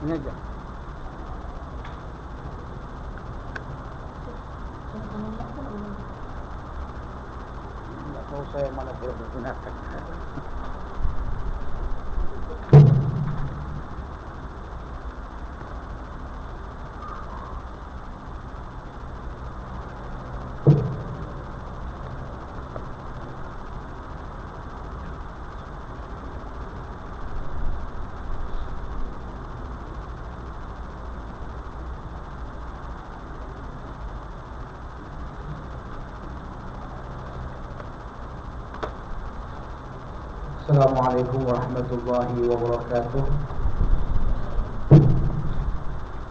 Ini aja. Tidak tahu saya mana boleh menggunakan. Assalamualaikum warahmatullahi wabarakatuh.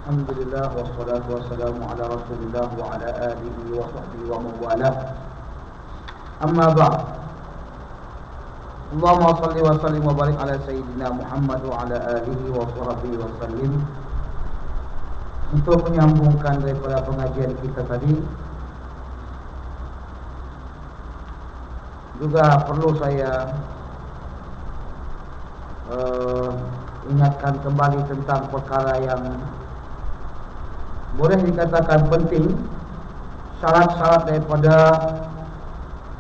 Alhamdulillah wassalatu wassalamu ala Rasulillah wa ala alihi wa sahbihi wa mawalah. Amma ba'd. Allahumma salli wa sallim wa barik ala sayyidina Muhammad wa ala alihi wa sahbihi wa sallim. Untuk menyambungkan daripada pengajian kita tadi, juga perlu saya ingatkan kembali tentang perkara yang boleh dikatakan penting, syarat-syarat daripada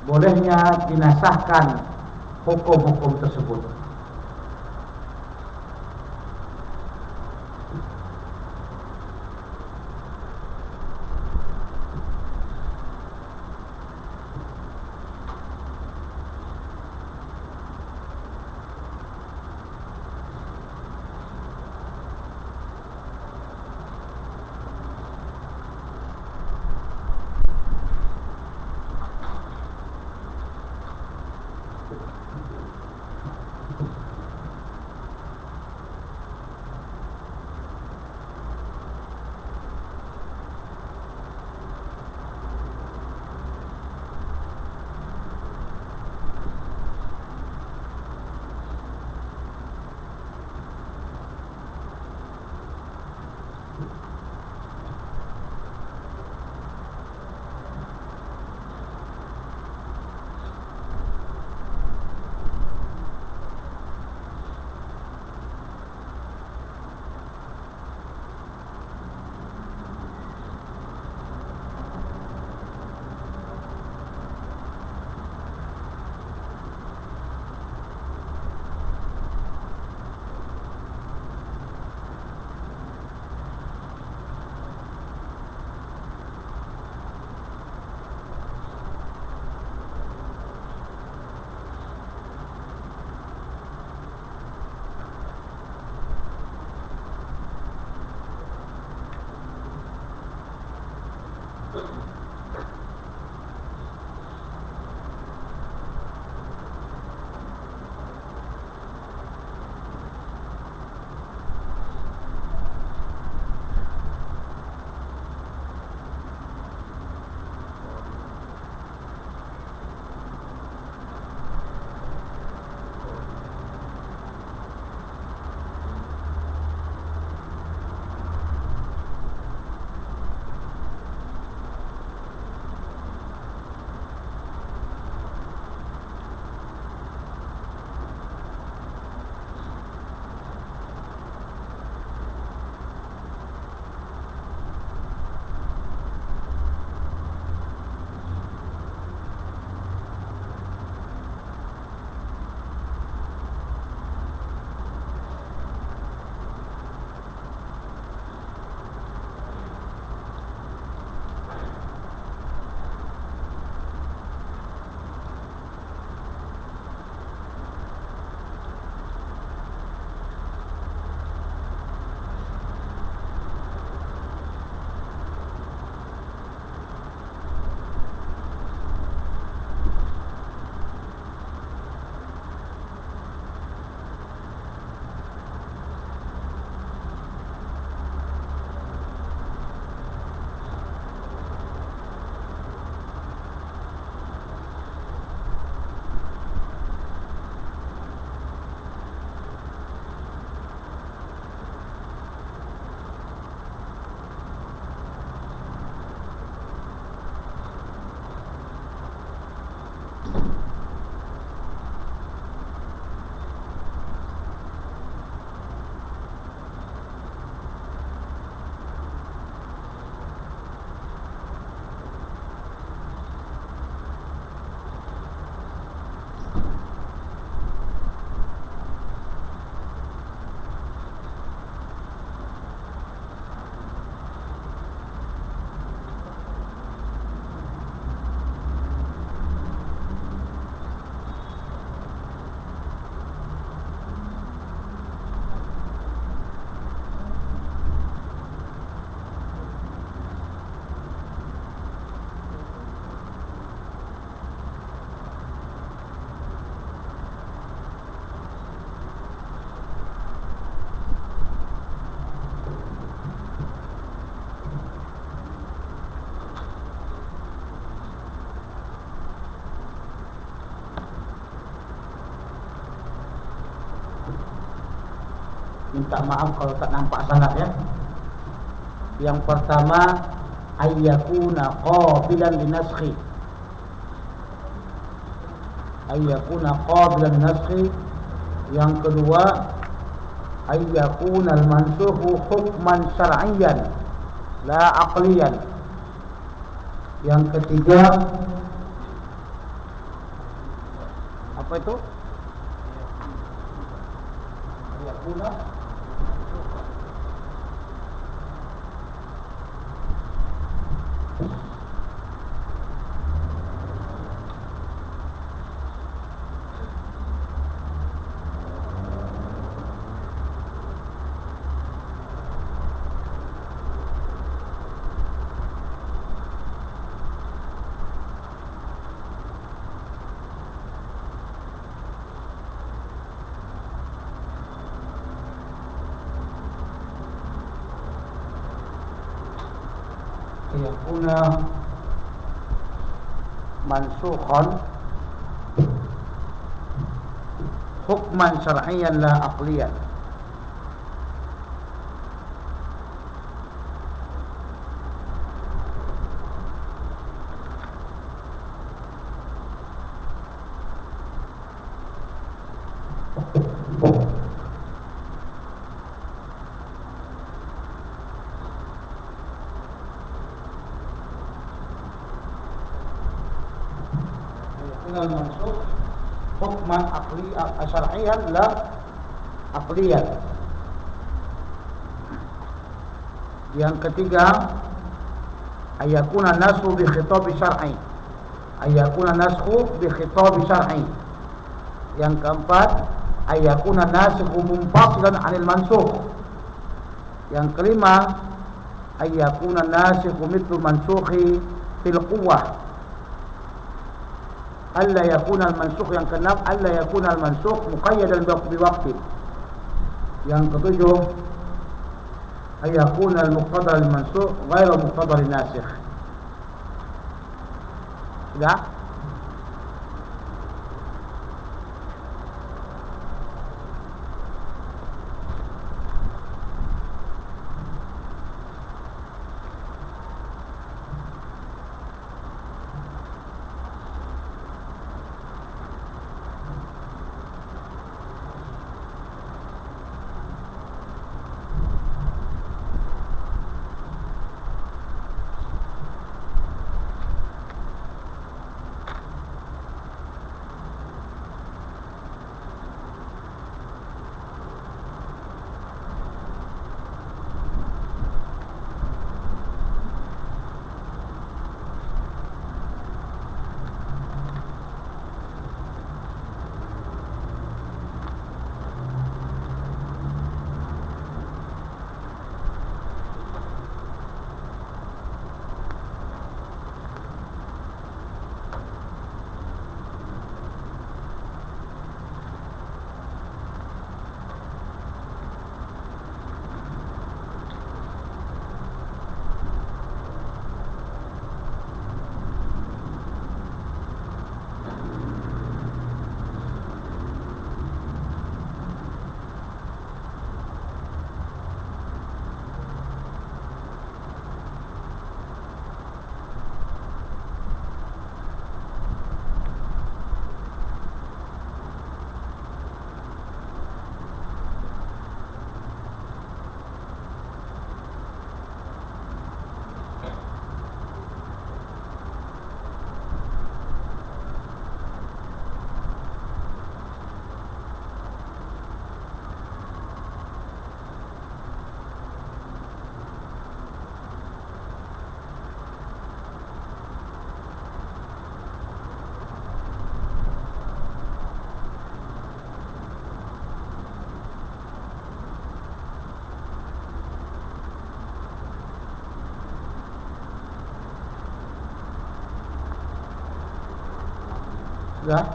bolehnya dinasahkan hukum-hukum tersebut. Minta maaf kalau tak nampak sangat ya. Yang pertama, ayyakuna qabilan linaskhi. Ayyakuna qabilan linaskhi. Yang kedua, ayyakuna al-mansukhu hukman syar'iyyan la aqliyan. Yang ketiga, apa itu? Ayyakuna mansukhan hukman syar'iyyan la aqliyan. Mansukh hukman syar'iyyan la aqliyan. Yang ketiga, ayakuna nasxu bi khitab syar'i. Ayakuna nasxu bi khitab syar'i. Yang keempat, ayakuna nasikhu munfasilan 'anil mansukh. Yang kelima, ayakuna nasikhu mithlu mansukhi fil quwwah. Alla yakuna al-mansukh. Yang keenam, alla yakuna al-mansukh muqayyadan bi waqtin. Yang ketujuh, ayakuna al-muqtadar al-mansukh ghairu muqtadar al-nasikh. Sudah? Sudah?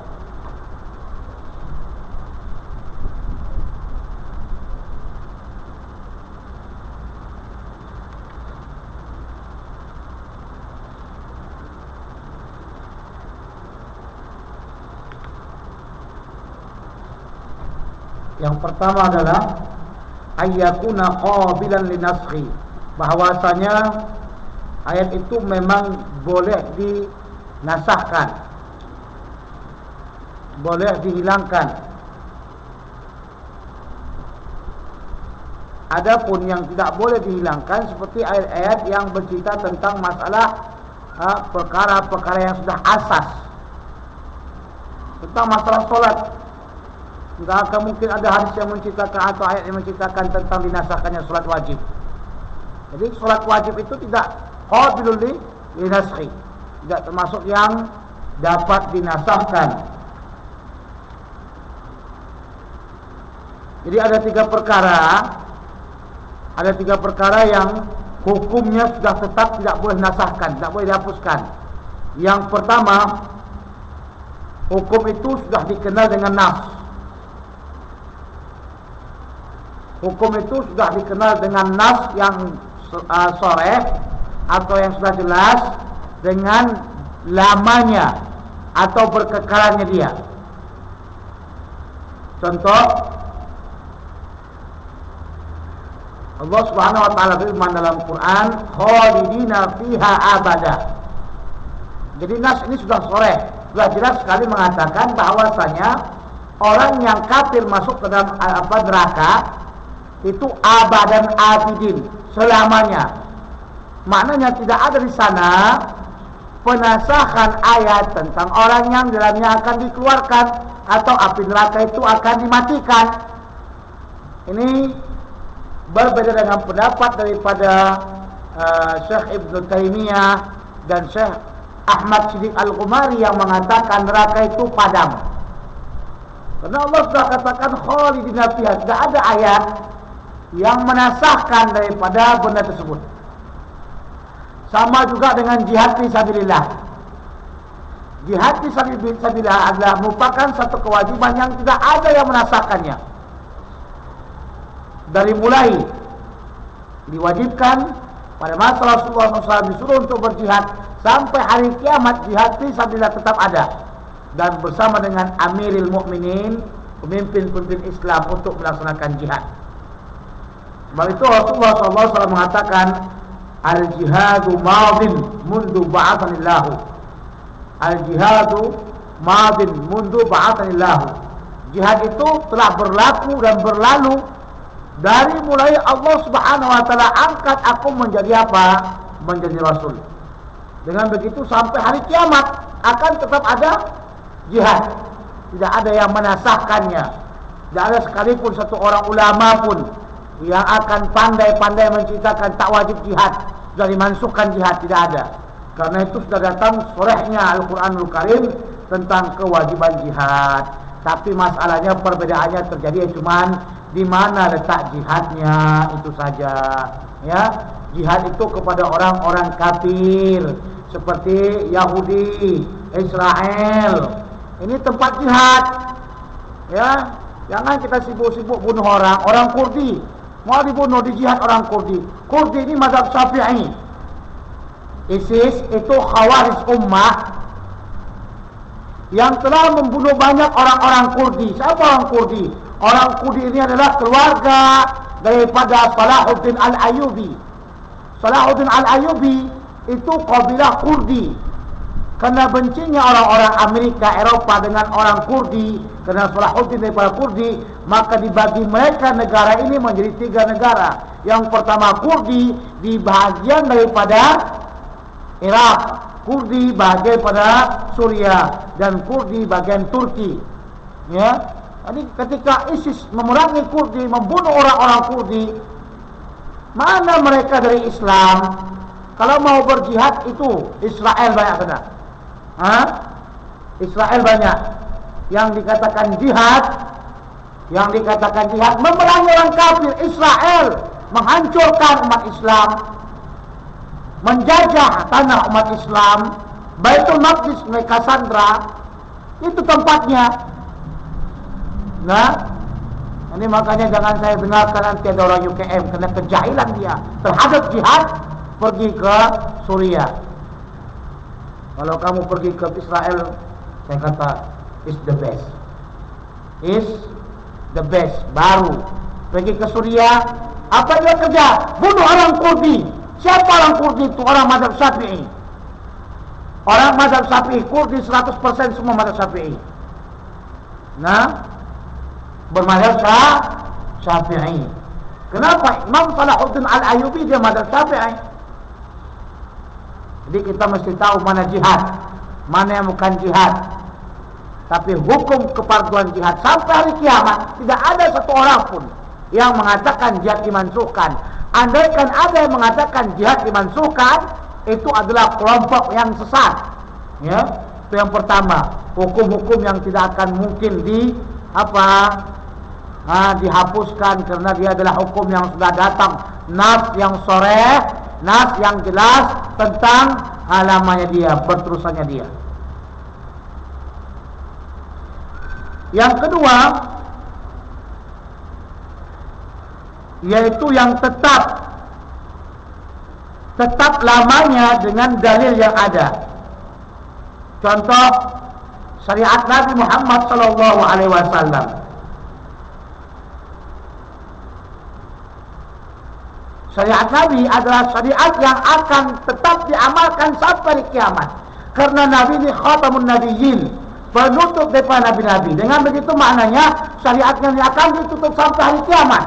Yang pertama adalah ayyakuna qabilan linaskhi, bahwasanya ayat itu memang boleh dinasahkan, boleh dihilangkan. Adapun yang tidak boleh dihilangkan seperti ayat-ayat yang bercerita tentang masalah perkara-perkara yang sudah asas, tentang masalah solat. Tidak akan mungkin ada hadis yang menceritakan atau ayat yang menceritakan tentang dinasahkannya solat wajib. Jadi solat wajib itu tidak qabilul linaskhi, tidak termasuk yang dapat dinasahkan. Jadi ada tiga perkara yang hukumnya sudah tetap tidak boleh nasahkan, tidak boleh dihapuskan. Yang pertama, hukum itu sudah dikenal dengan nas. Hukum itu sudah dikenal dengan nas yang sharih atau yang sudah jelas dengan lamanya atau berkekalannya dia. Contoh, Allah Subhanahu wa taala berfirman dalam Quran, khalidina fiha abada. Jadi nas ini sudah sharih, sudah jelas sekali mengatakan bahwasanya orang yang kafir masuk ke dalam neraka itu abadan abidin, selamanya. Maknanya tidak ada di sana penasahan ayat tentang orang yang dalamnya akan dikeluarkan atau api neraka itu akan dimatikan. Ini berbeda dengan pendapat daripada Syekh Ibn Taimiyah dan Syekh Ahmad Siddiq Al-Qumari yang mengatakan neraka itu padam. Karena Allah sudah katakan khalidina fiha, tidak ada ayat yang menasahkan daripada benda tersebut. Sama juga dengan jihad fisabilillah. Jihad fisabilillah adalah merupakan satu kewajiban yang tidak ada yang menasahkannya. Dari mulai diwajibkan pada masa Rasulullah SAW disuruh untuk berjihad sampai hari kiamat, jihad fisabilillah tetap ada, dan bersama dengan Amirul Mukminin, pemimpin-pemimpin Islam untuk melaksanakan jihad. Sebab itu Rasulullah SAW mengatakan, al-jihadu madin mundu ba'athanillahu. Al-jihadu madin mundu ba'athanillahu. Jihad itu telah berlaku dan berlalu dari mulai Allah Subhanahu wa taala angkat aku menjadi apa? Menjadi rasul. Dengan begitu sampai hari kiamat akan tetap ada jihad. Tidak ada yang menasahkannya. Tidak ada sekalipun satu orang ulama pun yang akan pandai-pandai menceritakan tak wajib jihad, sudah dimansuhkan jihad, tidak ada. Karena itu sudah datang surahnya Al-Quranul Karim tentang kewajiban jihad. Tapi masalahnya, perbedaannya terjadi cuman di mana letak jihadnya, itu saja. Ya, jihad itu kepada orang-orang kafir seperti Yahudi, Israel. Ini tempat jihad. Ya, jangan kita sibuk-sibuk bunuh orang Kurdi. Mau dibunuh, di jihad orang Kurdi. Kurdi ini mazhab Syafi'i. ISIS itu khawarij ummah yang telah membunuh banyak orang-orang Kurdi. Siapa orang Kurdi? Orang Kurdi ini adalah keluarga daripada Salahuddin Al-Ayyubi. Salahuddin Al-Ayyubi itu kabilah Kurdi. Karena bencinya orang-orang Amerika, Eropa dengan orang Kurdi, karena Salahuddin daripada Kurdi, maka dibagi mereka negara ini menjadi 3 negara. Yang pertama Kurdi di bahagian daripada Irak, Kurdi bagian pada Suria, dan Kurdi bagian Turki. Ya, jadi ketika ISIS memerangi Kurdi, membunuh orang-orang Kurdi, mana mereka dari Islam? Kalau mau berjihad itu Israel banyak sana. Israel banyak yang dikatakan jihad, memerangi orang kafir. Israel menghancurkan umat Islam, menjajah tanah umat Islam. Baitul Maqdis mereka sandra, itu tempatnya. Nah, ini makanya jangan saya dengarkan nanti ada orang UKM kena kejahilan dia terhadap jihad pergi ke Suria. Kalau kamu pergi ke Israel, saya kata is the best, baru. pergi ke Suriah. Apa dia kerja? Bunuh orang Kurdi. Siapa orang Kurdi itu? Orang mazhab Syafi'i. Orang mazhab Syafi'i, Kurdi 100% semua mazhab Syafi'i. Nah, bermazhab Syafi'i. Kenapa? Imam Salahuddin Al-Ayyubi dia mazhab Syafi'i. Jadi kita mesti tahu mana jihad, mana yang bukan jihad. Tapi hukum kefarduan jihad sampai hari kiamat tidak ada satu orang pun yang mengatakan jihad dimansuhkan. Andaikan ada yang mengatakan jihad dimansuhkan, itu adalah kelompok yang sesat. Ya, itu yang pertama. Hukum-hukum yang tidak akan mungkin dihapuskan karena dia adalah hukum yang sudah datang, nas yang sharih, nas yang jelas tentang halamannya dia, berterusannya dia. Yang kedua, yaitu yang tetap lamanya dengan dalil yang ada. Contoh syariat Nabi Muhammad sallallahu alaihi wasallam. Syariat Nabi adalah syariat yang akan tetap diamalkan sampai kiamat. Karena Nabi ini khatamun nabiyyin, penutup daripada nabi-nabi. Dengan begitu maknanya syariatnya akan ditutup sampai hari kiamat.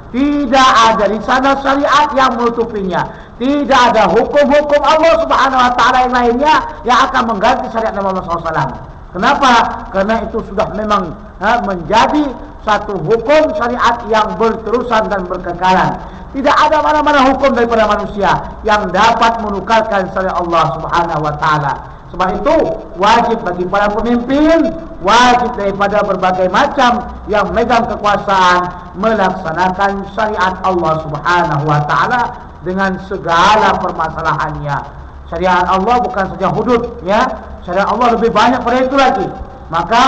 Tidak ada di sana syariat yang menutupinya. Tidak ada hukum-hukum Allah Subhanahu wa taala yang lainnya yang akan mengganti syariat Nabi Muhammad SAW. Kenapa? Karena itu sudah memang menjadi satu hukum syariat yang berterusan dan berkekalan. Tidak ada mana-mana hukum daripada manusia yang dapat menukarkan syariat Allah Subhanahu wa taala. Sebab itu wajib bagi para pemimpin, wajib daripada berbagai macam yang memegang kekuasaan melaksanakan syariat Allah Subhanahu wa taala dengan segala permasalahannya. Syariat Allah bukan saja hudud, ya. Syariat Allah lebih banyak pada itu lagi. Maka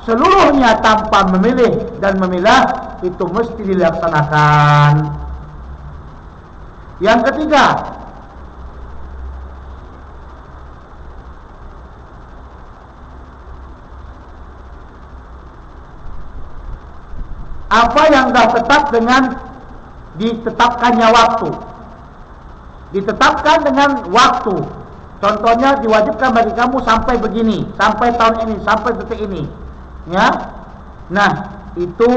seluruhnya tanpa memilih dan memilah itu mesti dilaksanakan. Yang ketiga, apa yang dah tetap dengan ditetapkannya waktu. Ditetapkan dengan waktu. Contohnya diwajibkan bagi kamu sampai begini, sampai tahun ini, sampai detik ini. Ya. Nah, itu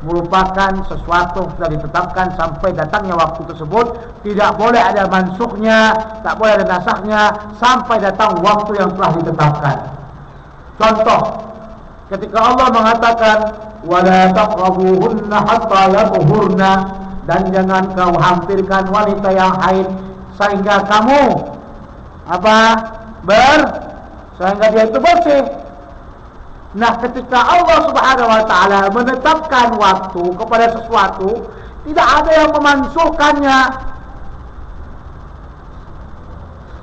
merupakan sesuatu sudah ditetapkan sampai datangnya waktu tersebut. Tidak boleh ada mansukhnya, tak boleh ada nasahnya sampai datang waktu yang telah ditetapkan. Contoh, ketika Allah mengatakan wala taqrabuhunna hatta yatahurna, dan jangan kau hampirkan wanita yang haid sehingga kamu sehingga dia itu bersih. Nah, ketika Allah Subhanahu wa taala menetapkan waktu kepada sesuatu, tidak ada yang memansuhkannya.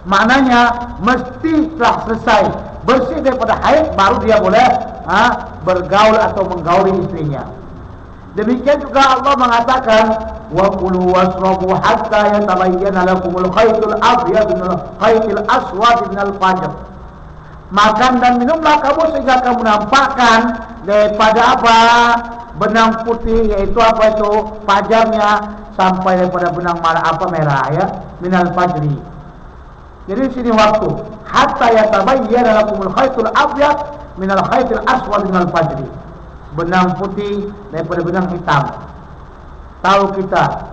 Maknanya mesti telah selesai bersih daripada haid baru dia boleh bergaul atau menggauli istrinya. Demikian juga Allah mengatakan wa kulu wasrabu hatta yatabayyana lakumul khaytul abyad minal khaytil aswad minal fajr. Makan dan minumlah kamu sehingga kamu nampakkan daripada benang putih, yaitu fajarnya, sampai daripada benang merah ya, minal fajri. Jadi di sini waktu hatta yatabayyana lakumul khaytul abyad minal khaytil aswad minal fajri. Benang putih daripada benang hitam. Tahu kita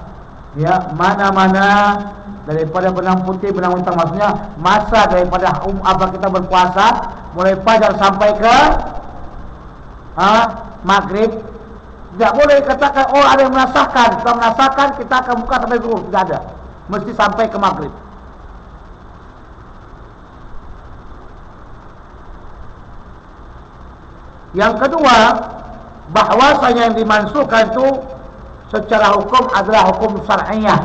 ya mana-mana daripada benang putih, benang hitam, maksudnya masa daripada kita berpuasa mulai fajar sampai ke maghrib. Tidak boleh katakan ada yang menasahkan. Setelah menasahkan kita akan buka sampai zuhur, tidak ada. Mesti sampai ke maghrib. Yang kedua, bahwasanya yang dimansuhkan itu secara hukum adalah hukum syar'iyah,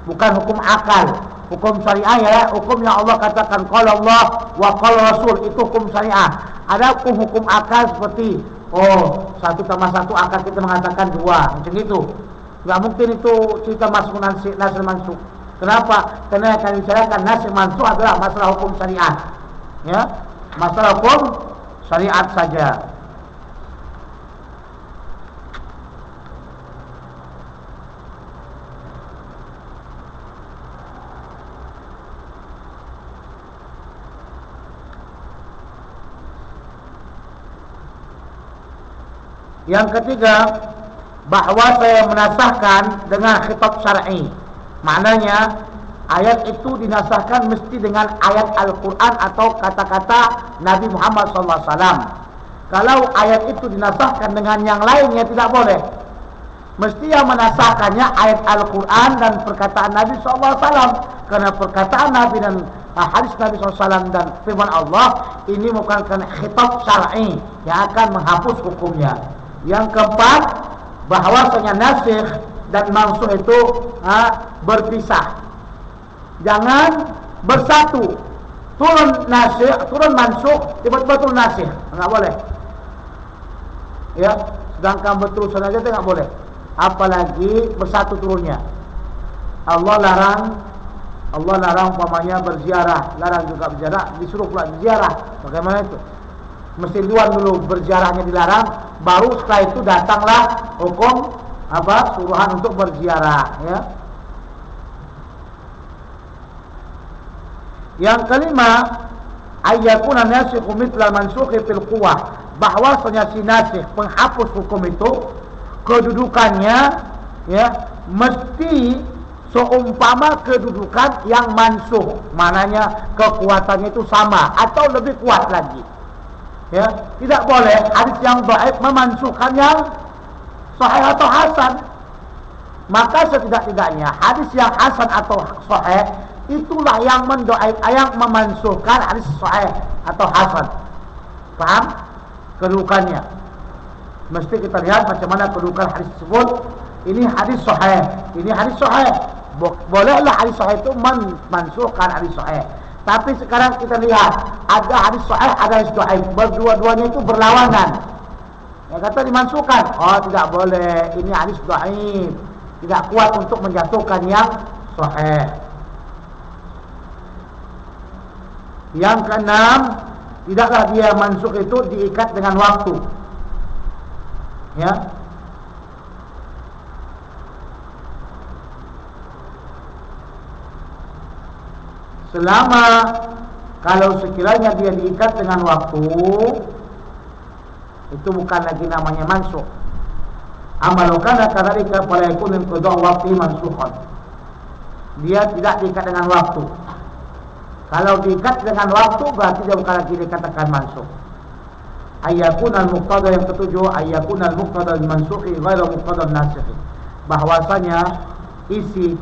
bukan hukum akal. Hukum syariah ya, hukum yang Allah katakan qala Allah wa qala Rasul, itu hukum syariah. Ada hukum akal seperti 1 tambah 1 akal kita mengatakan 2, macam itu. Enggak mungkin itu cerita masuk nasih mansukh. Kenapa? Karena yang kami bicarakan nasih mansukh adalah masalah hukum syariat. Ya, masalah hukum syariat saja. Yang ketiga, bahawa saya menasahkan dengan khitab syar'i. Maknanya ayat itu dinasahkan mesti dengan ayat Al-Quran atau kata-kata Nabi Muhammad SAW. Kalau ayat itu dinasahkan dengan yang lainnya tidak boleh. Mesti yang menasahkannya ayat Al-Quran dan perkataan Nabi SAW. Karena perkataan Nabi dan hadis Nabi SAW dan firman Allah ini merupakan khitab syar'i yang akan menghapus hukumnya. Yang keempat, bahwasanya nasikh dan mansukh itu berpisah. Jangan bersatu. Turun nasikh, turun mansukh, tiba-tiba turun nasikh. Enggak boleh. Ya, sedangkan berterusan saja tidak boleh. Apalagi bersatu turunnya. Allah larang umpamanya berziarah, larang juga berziarah, disuruh pula berziarah. Bagaimana itu? Mesti dulu berziarahnya dilarang, baru setelah itu datanglah hukum suruhan untuk berziarah, ya. Yang kelima, ayyakuna nasikhu mithla mansukhi fil quwwah, bahwasanya si nasikh penghapus hukum itu kedudukannya ya mesti seumpama kedudukan yang mansukh, maknanya kekuatannya itu sama atau lebih kuat lagi. Ya, tidak boleh hadis yang dhaif memansuhkan yang sahih atau hasan. Maka setidak-tidaknya hadis yang hasan atau sahih itulah yang yang memansuhkan hadis sahih atau hasan. Paham? Kedudukannya. Mesti kita lihat macam mana kedudukan hadis tersebut. Ini hadis sahih, ini hadis sahih. Bolehlah hadis sahih itu memansuhkan hadis sahih. Tapi sekarang kita lihat ada hadis sahih, ada hadis dhaif. Berdua-duanya itu berlawanan. Yang kata dimansuhkan, oh tidak boleh. Ini hadis dhaif, tidak kuat untuk menjatuhkan yang sahih. Yang keenam, tidaklah dia mansukh itu diikat dengan waktu. Ya. Selama kalau sekiranya dia diikat dengan waktu, itu bukan lagi namanya mansukh. Amalukana kadzalika fala yakun qada waqti mansukhan. Dia tidak diikat dengan waktu. Kalau diikat dengan waktu berarti dia bukan lagi dikatakan mansukh. Ayyakun al-muqtada, yang ketujuh, ayyakun al-muqtada al-mansukhi ghairu muqtada an-nasikh. Bahwasanya isi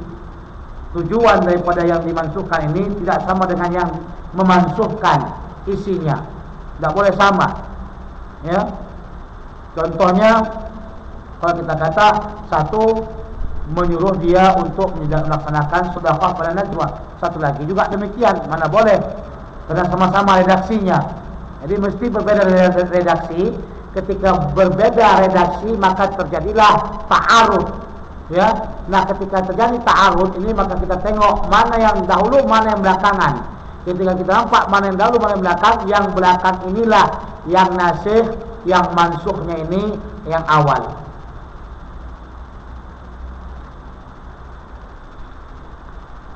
tujuan daripada yang dimansuhkan ini tidak sama dengan yang memansuhkan isinya. Tidak boleh sama. Ya. Contohnya kalau kita kata satu menyuruh dia untuk melaksanakan sedekah pada najwa, satu lagi juga demikian, mana boleh, karena sama-sama redaksinya. Jadi mesti berbeda redaksi. Ketika berbeda redaksi maka terjadilah ta'arud. Ya, nah ketika terjadi ta'arud ini maka kita tengok mana yang dahulu, mana yang belakangan. Ketika kita nampak mana yang dahulu, mana yang belakang, yang belakang inilah yang nasikh, yang mansukhnya ini yang awal.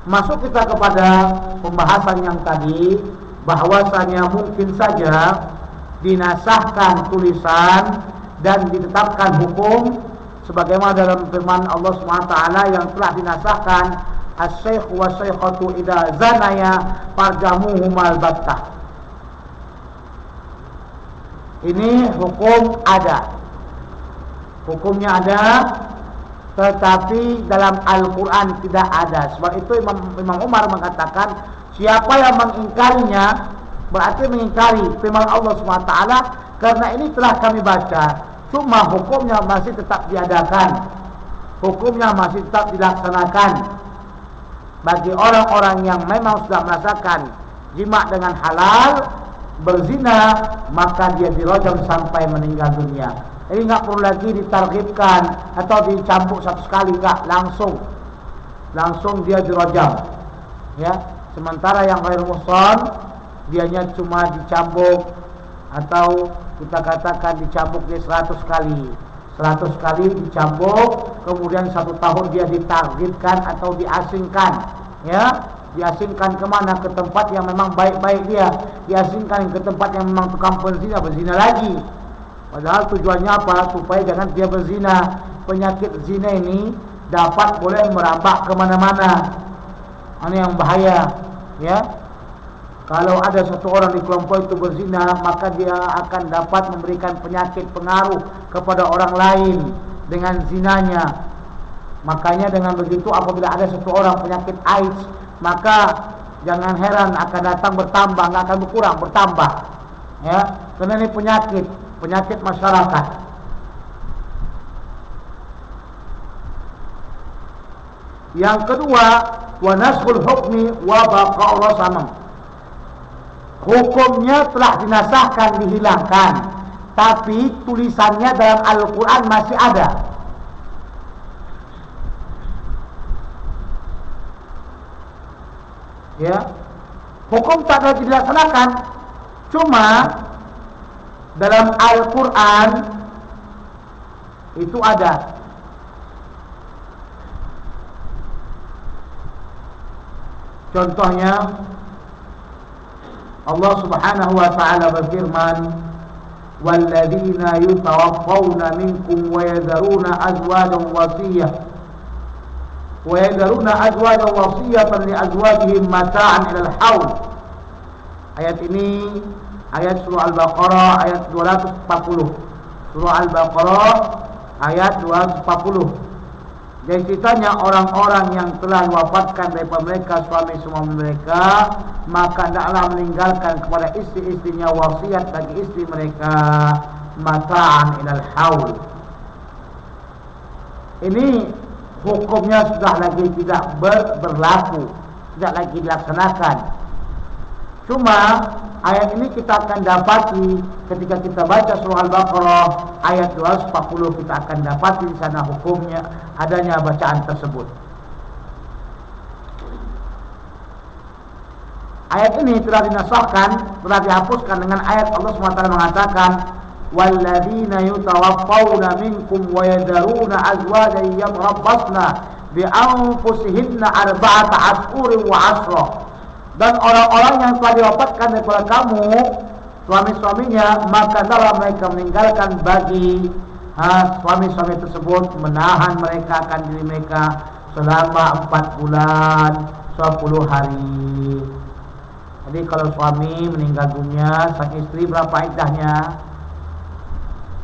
Masuk kita kepada pembahasan yang tadi, bahwasanya mungkin saja dinasahkan tulisan dan ditetapkan hukum sebagaimana dalam firman Allah SWT yang telah dinasahkan, as-syaikh wa syaikhatu idza zanaya farjamuhumal battah. Ini hukum ada, hukumnya ada, tetapi dalam Al-Quran tidak ada. Sebab itu Imam Umar mengatakan, siapa yang mengingkarinya berarti mengingkari firman Allah SWT, karena ini telah kami baca, cuma hukumnya masih tetap diadakan, hukumnya masih tetap dilaksanakan bagi orang-orang yang memang sudah merasakan jima dengan halal, berzina, maka dia dirajam sampai meninggal dunia. Jadi enggak perlu lagi ditarghibkan atau dicambuk satu sekali, enggak, langsung dia dirajam. Ya, sementara yang ghair muhsan dianya cuma dicambuk, atau kita katakan dicambuk dia 100 kali. 100 kali dicambuk, kemudian 1 tahun dia ditarghibkan atau diasingkan. Ya, diasingkan kemana? Ke tempat yang memang baik-baik dia. Diasingkan ke tempat yang memang tukang berzina lagi. Padahal tujuannya apa? Supaya jangan dia berzina. Penyakit zina ini dapat boleh merambah kemana-mana. Ini yang bahaya, ya. Kalau ada satu orang di kelompok itu berzina, maka dia akan dapat memberikan penyakit pengaruh kepada orang lain dengan zinanya. Makanya dengan begitu apabila ada satu orang penyakit AIDS, maka jangan heran akan datang bertambah, nggak akan berkurang, bertambah. Ya, karena ini penyakit masyarakat. Yang kedua, wa naskhul hukmi wa baqa'u rasamam. Hukumnya telah dinasahkan, dihilangkan, tapi tulisannya dalam Al-Quran masih ada. Ya, hukum tak ada dilaksanakan, cuma dalam Al-Quran itu ada. Contohnya Allah Subhanahu wa taala berfirman, "Walladzina yutawaffawna minkum wa yadharuna azwajan wasiyatan li azwajihim mata'an ilal haul." Ayat ini ayat surah Al-Baqarah ayat 240. Surah Al-Baqarah ayat 240. Jadi ceritanya orang-orang yang telah wafatkan daripada mereka suami-suami mereka, maka hendaklah meninggalkan kepada istri-istrinya wasiat bagi istri mereka mata'an ilal haul. Ini hukumnya sudah lagi tidak berlaku, tidak lagi dilaksanakan. Cuma ayat ini kita akan dapati ketika kita baca surah Al-Baqarah ayat 240, kita akan dapati di sana hukumnya adanya bacaan tersebut. Ayat ini telah dinasahkan, telah dihapuskan dengan ayat Allah SWT mengatakan, "Walladzina yutawaffawna minkum wa yadharuna azwajan yatarabbasna bi anfusihinna arba'ata ashhurin wa 'ashra." Dan orang-orang yang telah diwafatkan daripada kamu, suami-suaminya, maka hendaklah mereka meninggalkan bagi suami-suami tersebut, menahan mereka akan diri mereka selama 4 bulan 10 hari. Jadi kalau suami meninggal dunia, sang istri berapa iddahnya?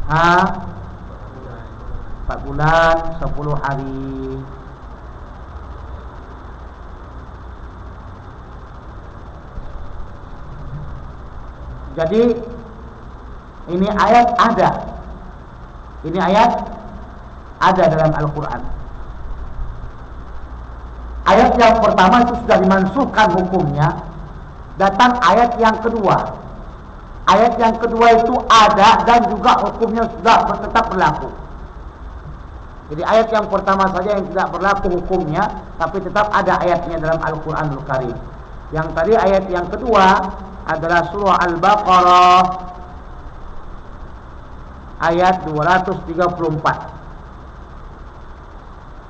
4 bulan 10 hari. Jadi ini ayat ada. Ini ayat ada dalam Al-Quran. Ayat yang pertama itu sudah dimansuhkan hukumnya. Datang ayat yang kedua. Ayat yang kedua itu ada dan juga hukumnya sudah tetap berlaku. Jadi ayat yang pertama saja yang tidak berlaku hukumnya, tapi tetap ada ayatnya dalam Al-Quranul Karim. Yang tadi ayat yang kedua adalah surah Al-Baqarah ayat 234.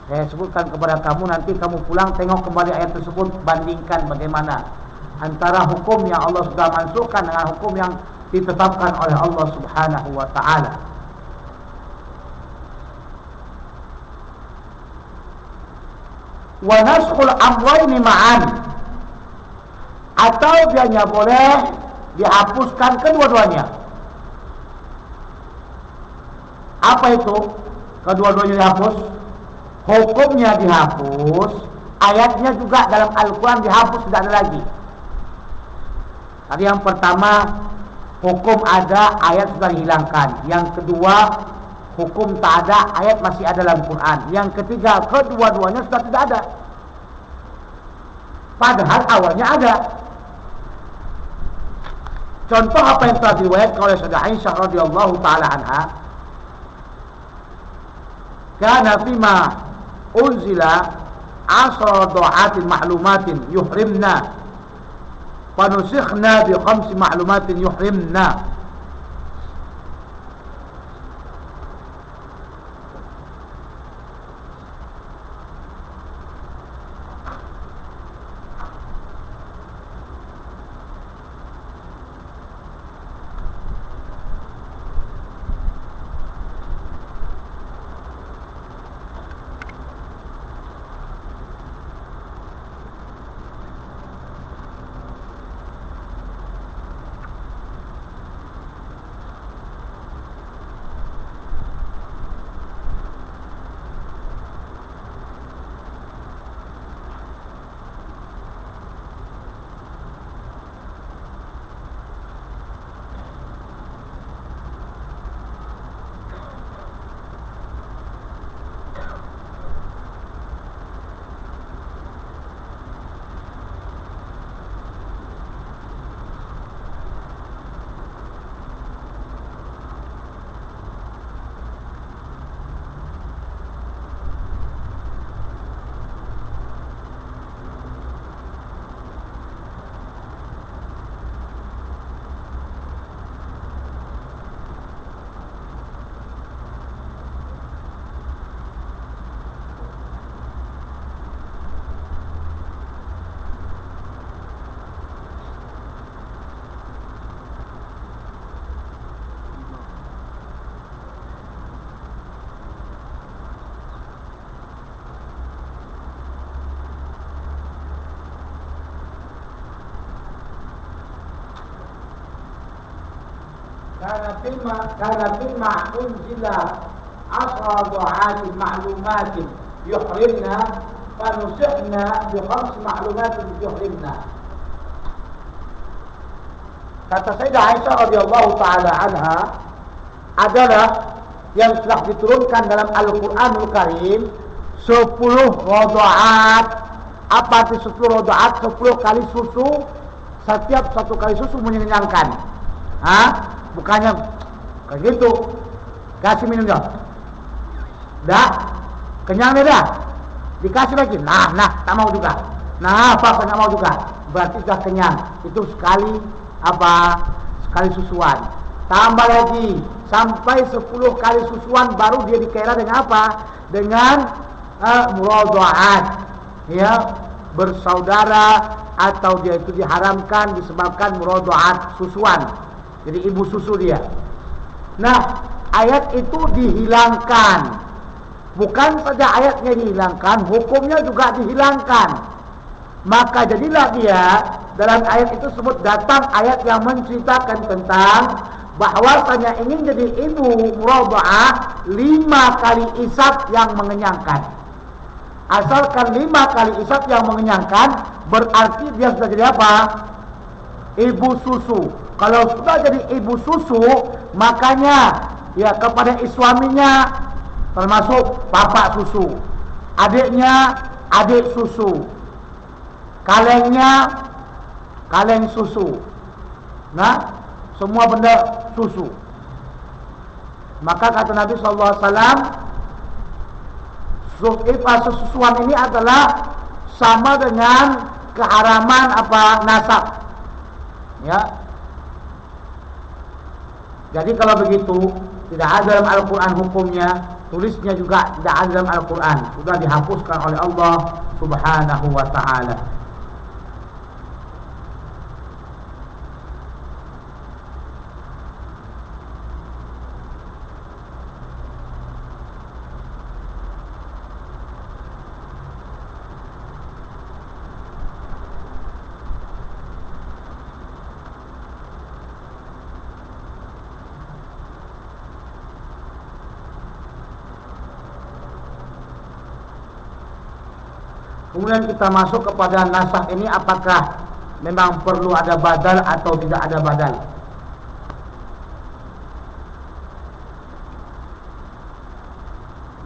Saya sebutkan kepada kamu, nanti kamu pulang tengok kembali ayat tersebut, bandingkan bagaimana antara hukum yang Allah sudah mansuhkan dengan hukum yang ditetapkan oleh Allah Subhanahu wa taala. Wa naskhul amrayni ma'an, atau dia boleh dihapuskan kedua-duanya. Apa itu? Kedua-duanya dihapus. Hukumnya dihapus, ayatnya juga dalam Al-Quran dihapus, tidak ada lagi. Tadi yang pertama, hukum ada, ayat sudah dihilangkan. Yang kedua, hukum tak ada, ayat masih ada dalam Quran. Yang ketiga, kedua-duanya sudah tidak ada, padahal awalnya ada. Contoh apa yang telah diriwayatkan oleh Sayyidah Aisyah radhiyallahu taala anha, kana fima unzila 10 du'atin ma'lumatin yuhrimna fanusikhna bi 5 ma'lumatin yuhrimna. Karena firma unzila asra du'atin ma'lumatin yuhrimna fanusihna bi khamsi ma'lumatin yuhrimna. Kata Sayyidah Aisyah radhiyallahu taala anha adalah yang telah diturunkan dalam Al-Qur'anul Karim 10 radha'at. Apa arti 10 radha'at? 10 kali susu. Setiap satu kali susu mengenyangkan. Bukannya kayak gitu. Kasih minum dah. Dah. Kenyang dah. Dikasih lagi. Nah, tak mau juga. Nah, apa tak mau juga. Berarti sudah kenyang. Itu sekali sekali susuan. Tambah lagi sampai 10 kali susuan baru dia dikira dengan apa? Dengan muradha'at. Ya, bersaudara atau dia itu diharamkan disebabkan muradha'at, susuan. Jadi ibu susu dia. Nah, ayat itu dihilangkan. Bukan saja ayatnya dihilangkan, hukumnya juga dihilangkan. Maka jadilah dia dalam ayat itu sebut datang ayat yang menceritakan tentang bahwasanya ingin jadi ibu muradha'ah 5 kali isap yang mengenyangkan. Asalkan 5 kali isap yang mengenyangkan, berarti dia sudah jadi apa? Ibu susu. Kalau sudah jadi ibu susu, makanya ya kepada suaminya termasuk bapak susu, adiknya adik susu, kalengnya kaleng susu. Nah, semua benda susu. Maka kata Nabi sallallahu alaihi wasallam, susuan ini adalah sama dengan keharaman nasab. Ya. Jadi kalau begitu tidak ada dalam Al-Quran hukumnya, tulisnya juga tidak ada dalam Al-Quran, sudah dihapuskan oleh Allah Subhanahu wa ta'ala. Kemudian kita masuk kepada nasakh ini, apakah memang perlu ada badal atau tidak ada badal.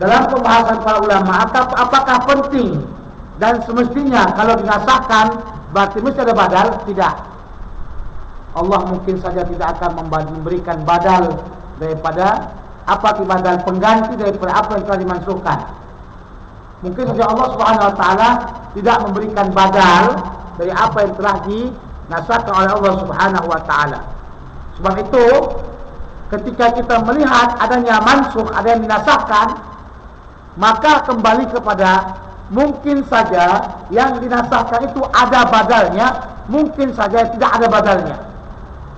Dalam pembahasan para ulama, apakah penting dan semestinya kalau dinasahkan berarti mesti ada badal? Tidak. Allah mungkin saja tidak akan memberikan badal daripada badal pengganti daripada apa yang telah dimansuhkan. Mungkin saja Allah Subhanahu wa taala tidak memberikan badal dari apa yang telah dinasahkan oleh Allah Subhanahu wa taala. Sebab itu ketika kita melihat adanya mansukh, ada yang dinasahkan, maka kembali kepada mungkin saja yang dinasahkan itu ada badalnya, mungkin saja tidak ada badalnya.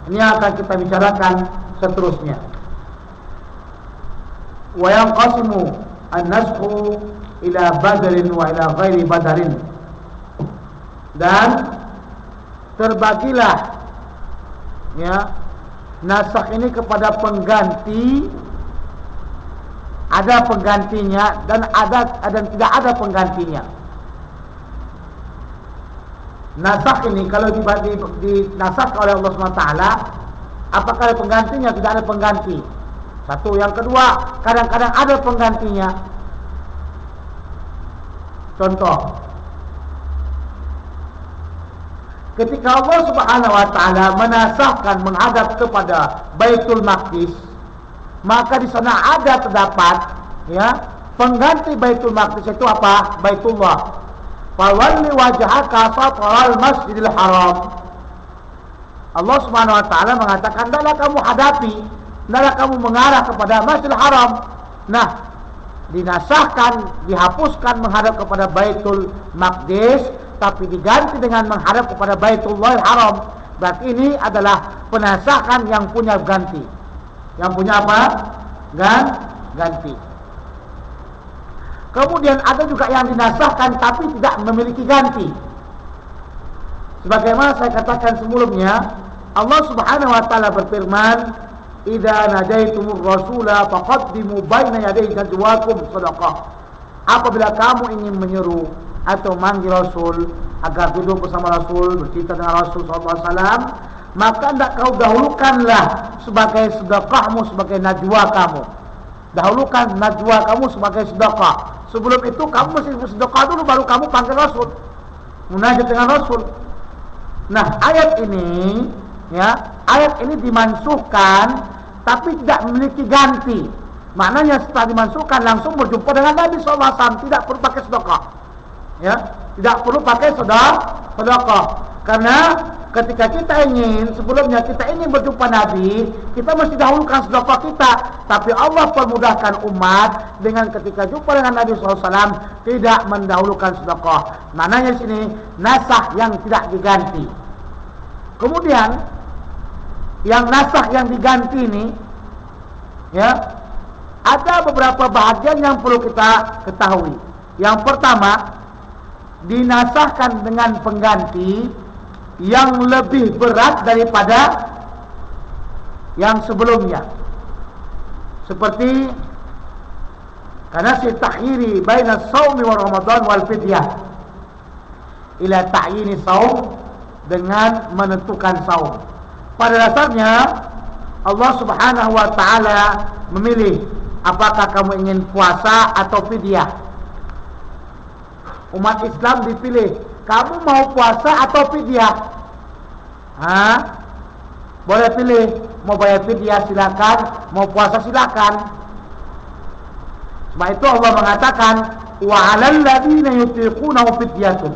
Ini akan kita bicarakan seterusnya. Wa yanqasimu an-naskhu ila badalin wa ila ghairi badalin. Dan terbagilah ya nasakh ini kepada pengganti, ada penggantinya dan tidak ada penggantinya. Nasakh ini kalau dinasakh oleh Allah SWT, apakah ada penggantinya? Tidak ada pengganti. Satu. Yang kedua, kadang-kadang ada penggantinya. Contoh, ketika Allah Subhanahu wa taala menasahkan menghadap kepada Baitul Maqdis, maka di sana terdapat ya pengganti Baitul Maqdis itu apa? Baitullah. Fawalli wajhaka shatral Masjidil Haram. Allah Subhanahu wa taala mengatakan, "Hendaklah kamu hadapi, hendaklah kamu mengarah kepada Masjidil Haram." Nah, dinasahkan, dihapuskan menghadap kepada Baitul Maqdis, tapi diganti dengan menghadap kepada Baitullahil Haram. Berarti ini adalah penasahan yang punya ganti. Yang punya apa? Ganti. Kemudian ada juga yang dinasahkan tapi tidak memiliki ganti. Sebagaimana saya katakan sebelumnya, Allah Subhanahu wa taala berfirman, idza najaitumur rasula faqaddimu baina yaday najwakum shadaqah. Apabila kamu ingin menyeru atau manggil Rasul agar duduk bersama Rasul, bercerita dengan Rasul SAW, maka hendak kau dahulukanlah sebagai sedekahmu, sebagai najwa kamu. Dahulukan najwa kamu sebagai sedekah. Sebelum itu kamu mesti bersedekah dulu, baru kamu panggil Rasul, munajat dengan Rasul. Nah, ayat ini dimansuhkan tapi tidak memiliki ganti. Maknanya setelah dimansuhkan langsung berjumpa dengan Nabi SAW, tidak perlu pakai sedekah. Ya, tidak perlu pakai sedekah. Karena ketika kita ingin berjumpa Nabi, kita mesti dahulukan sedekah kita. Tapi Allah permudahkan umat dengan ketika jumpa dengan Nabi SAW tidak mendahulukan sedekah. Maknanya sini nasakh yang tidak diganti. Kemudian yang nasakh yang diganti ini, ya, ada beberapa bahagian yang perlu kita ketahui. Yang pertama, dinasahkan dengan pengganti yang lebih berat daripada yang sebelumnya. Seperti karena si takhiri baina shaumi wa ramadan wal fidyah ila ta'yini shaum, dengan menentukan saum. Pada dasarnya Allah Subhanahu wa taala memilih apakah kamu ingin puasa atau fidyah. Umat Islam dipilih, kamu mau puasa atau fidyah? Boleh pilih, mau bayar fidyah silakan, mau puasa silakan. Sebab itu Allah mengatakan wa 'alal ladzina yutiqunahu fidyatun,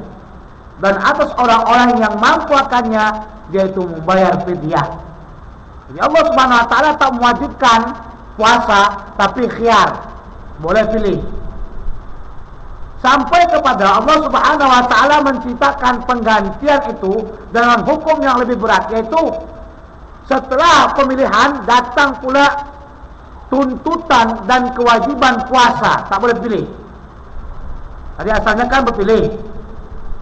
dan atas orang-orang yang mampu akannya yaitu membayar fidyah. Jadi Allah Subhanahu wa taala tak mewajibkan puasa, tapi khiyar, boleh pilih. Sampai kepada Allah Subhanahu wa taala menciptakan penggantian itu dengan hukum yang lebih berat, yaitu setelah pemilihan datang pula tuntutan dan kewajiban puasa, tak boleh pilih. Tadi asalnya kan berpilih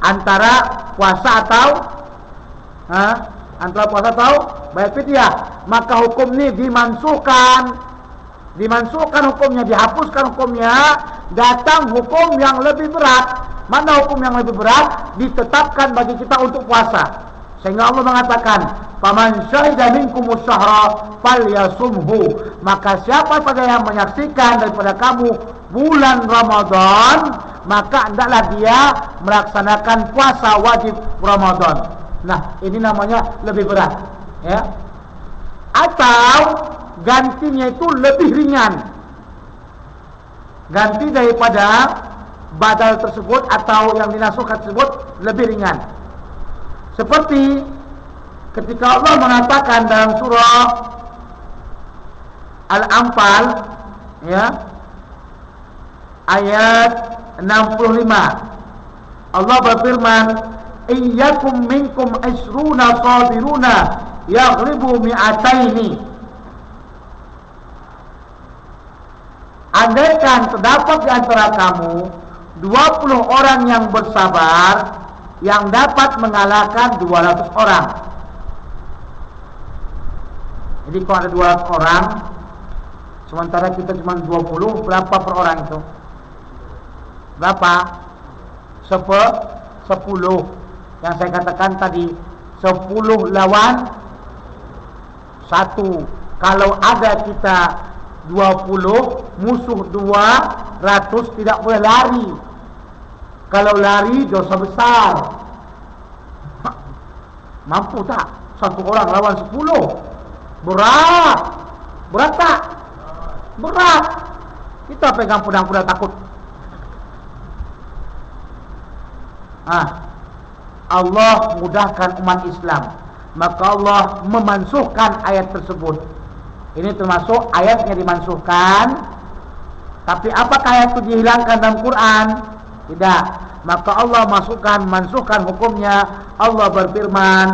antara puasa atau bayar fidyah. Maka hukum ini dimansuhkan hukumnya, dihapuskan hukumnya, datang hukum yang lebih berat. Mana hukum yang lebih berat? Ditetapkan bagi kita untuk puasa. Sehingga Allah mengatakan, "Faman syahida minkumus syahra falyasumhu." Maka siapa saja yang menyaksikan daripada kamu bulan Ramadan, maka hendaklah dia melaksanakan puasa wajib Ramadan. Nah, ini namanya lebih berat, ya. Atau gantinya itu lebih ringan, ganti daripada badal tersebut atau yang dinasukkan tersebut lebih ringan. Seperti ketika Allah mengatakan dalam surah Al-Anfal, ya, ayat 65, Allah berfirman, "Iyyakum minkum isruna sabiruna yaghlibu mi'ataini." Andaikan terdapat di antara kamu 20 orang yang bersabar, yang dapat mengalahkan 200 orang. Jadi kalau ada 200 orang, sementara kita cuma 20, berapa per orang itu? Berapa? 10. Yang saya katakan tadi, 10 lawan 1. Kalau ada kita 20, musuh 200, tidak boleh lari. Kalau lari dosa besar. Mampu tak? 1 orang lawan 10? Berat. Berat tak? Berat. Kita pegang pedang kuda takut. Allah mudahkan umat Islam, maka Allah memansuhkan ayat tersebut. Ini termasuk ayatnya dimansuhkan. Tapi apakah ayat itu dihilangkan dalam Quran? Tidak. Maka Allah mansuhkan hukumnya. Allah berfirman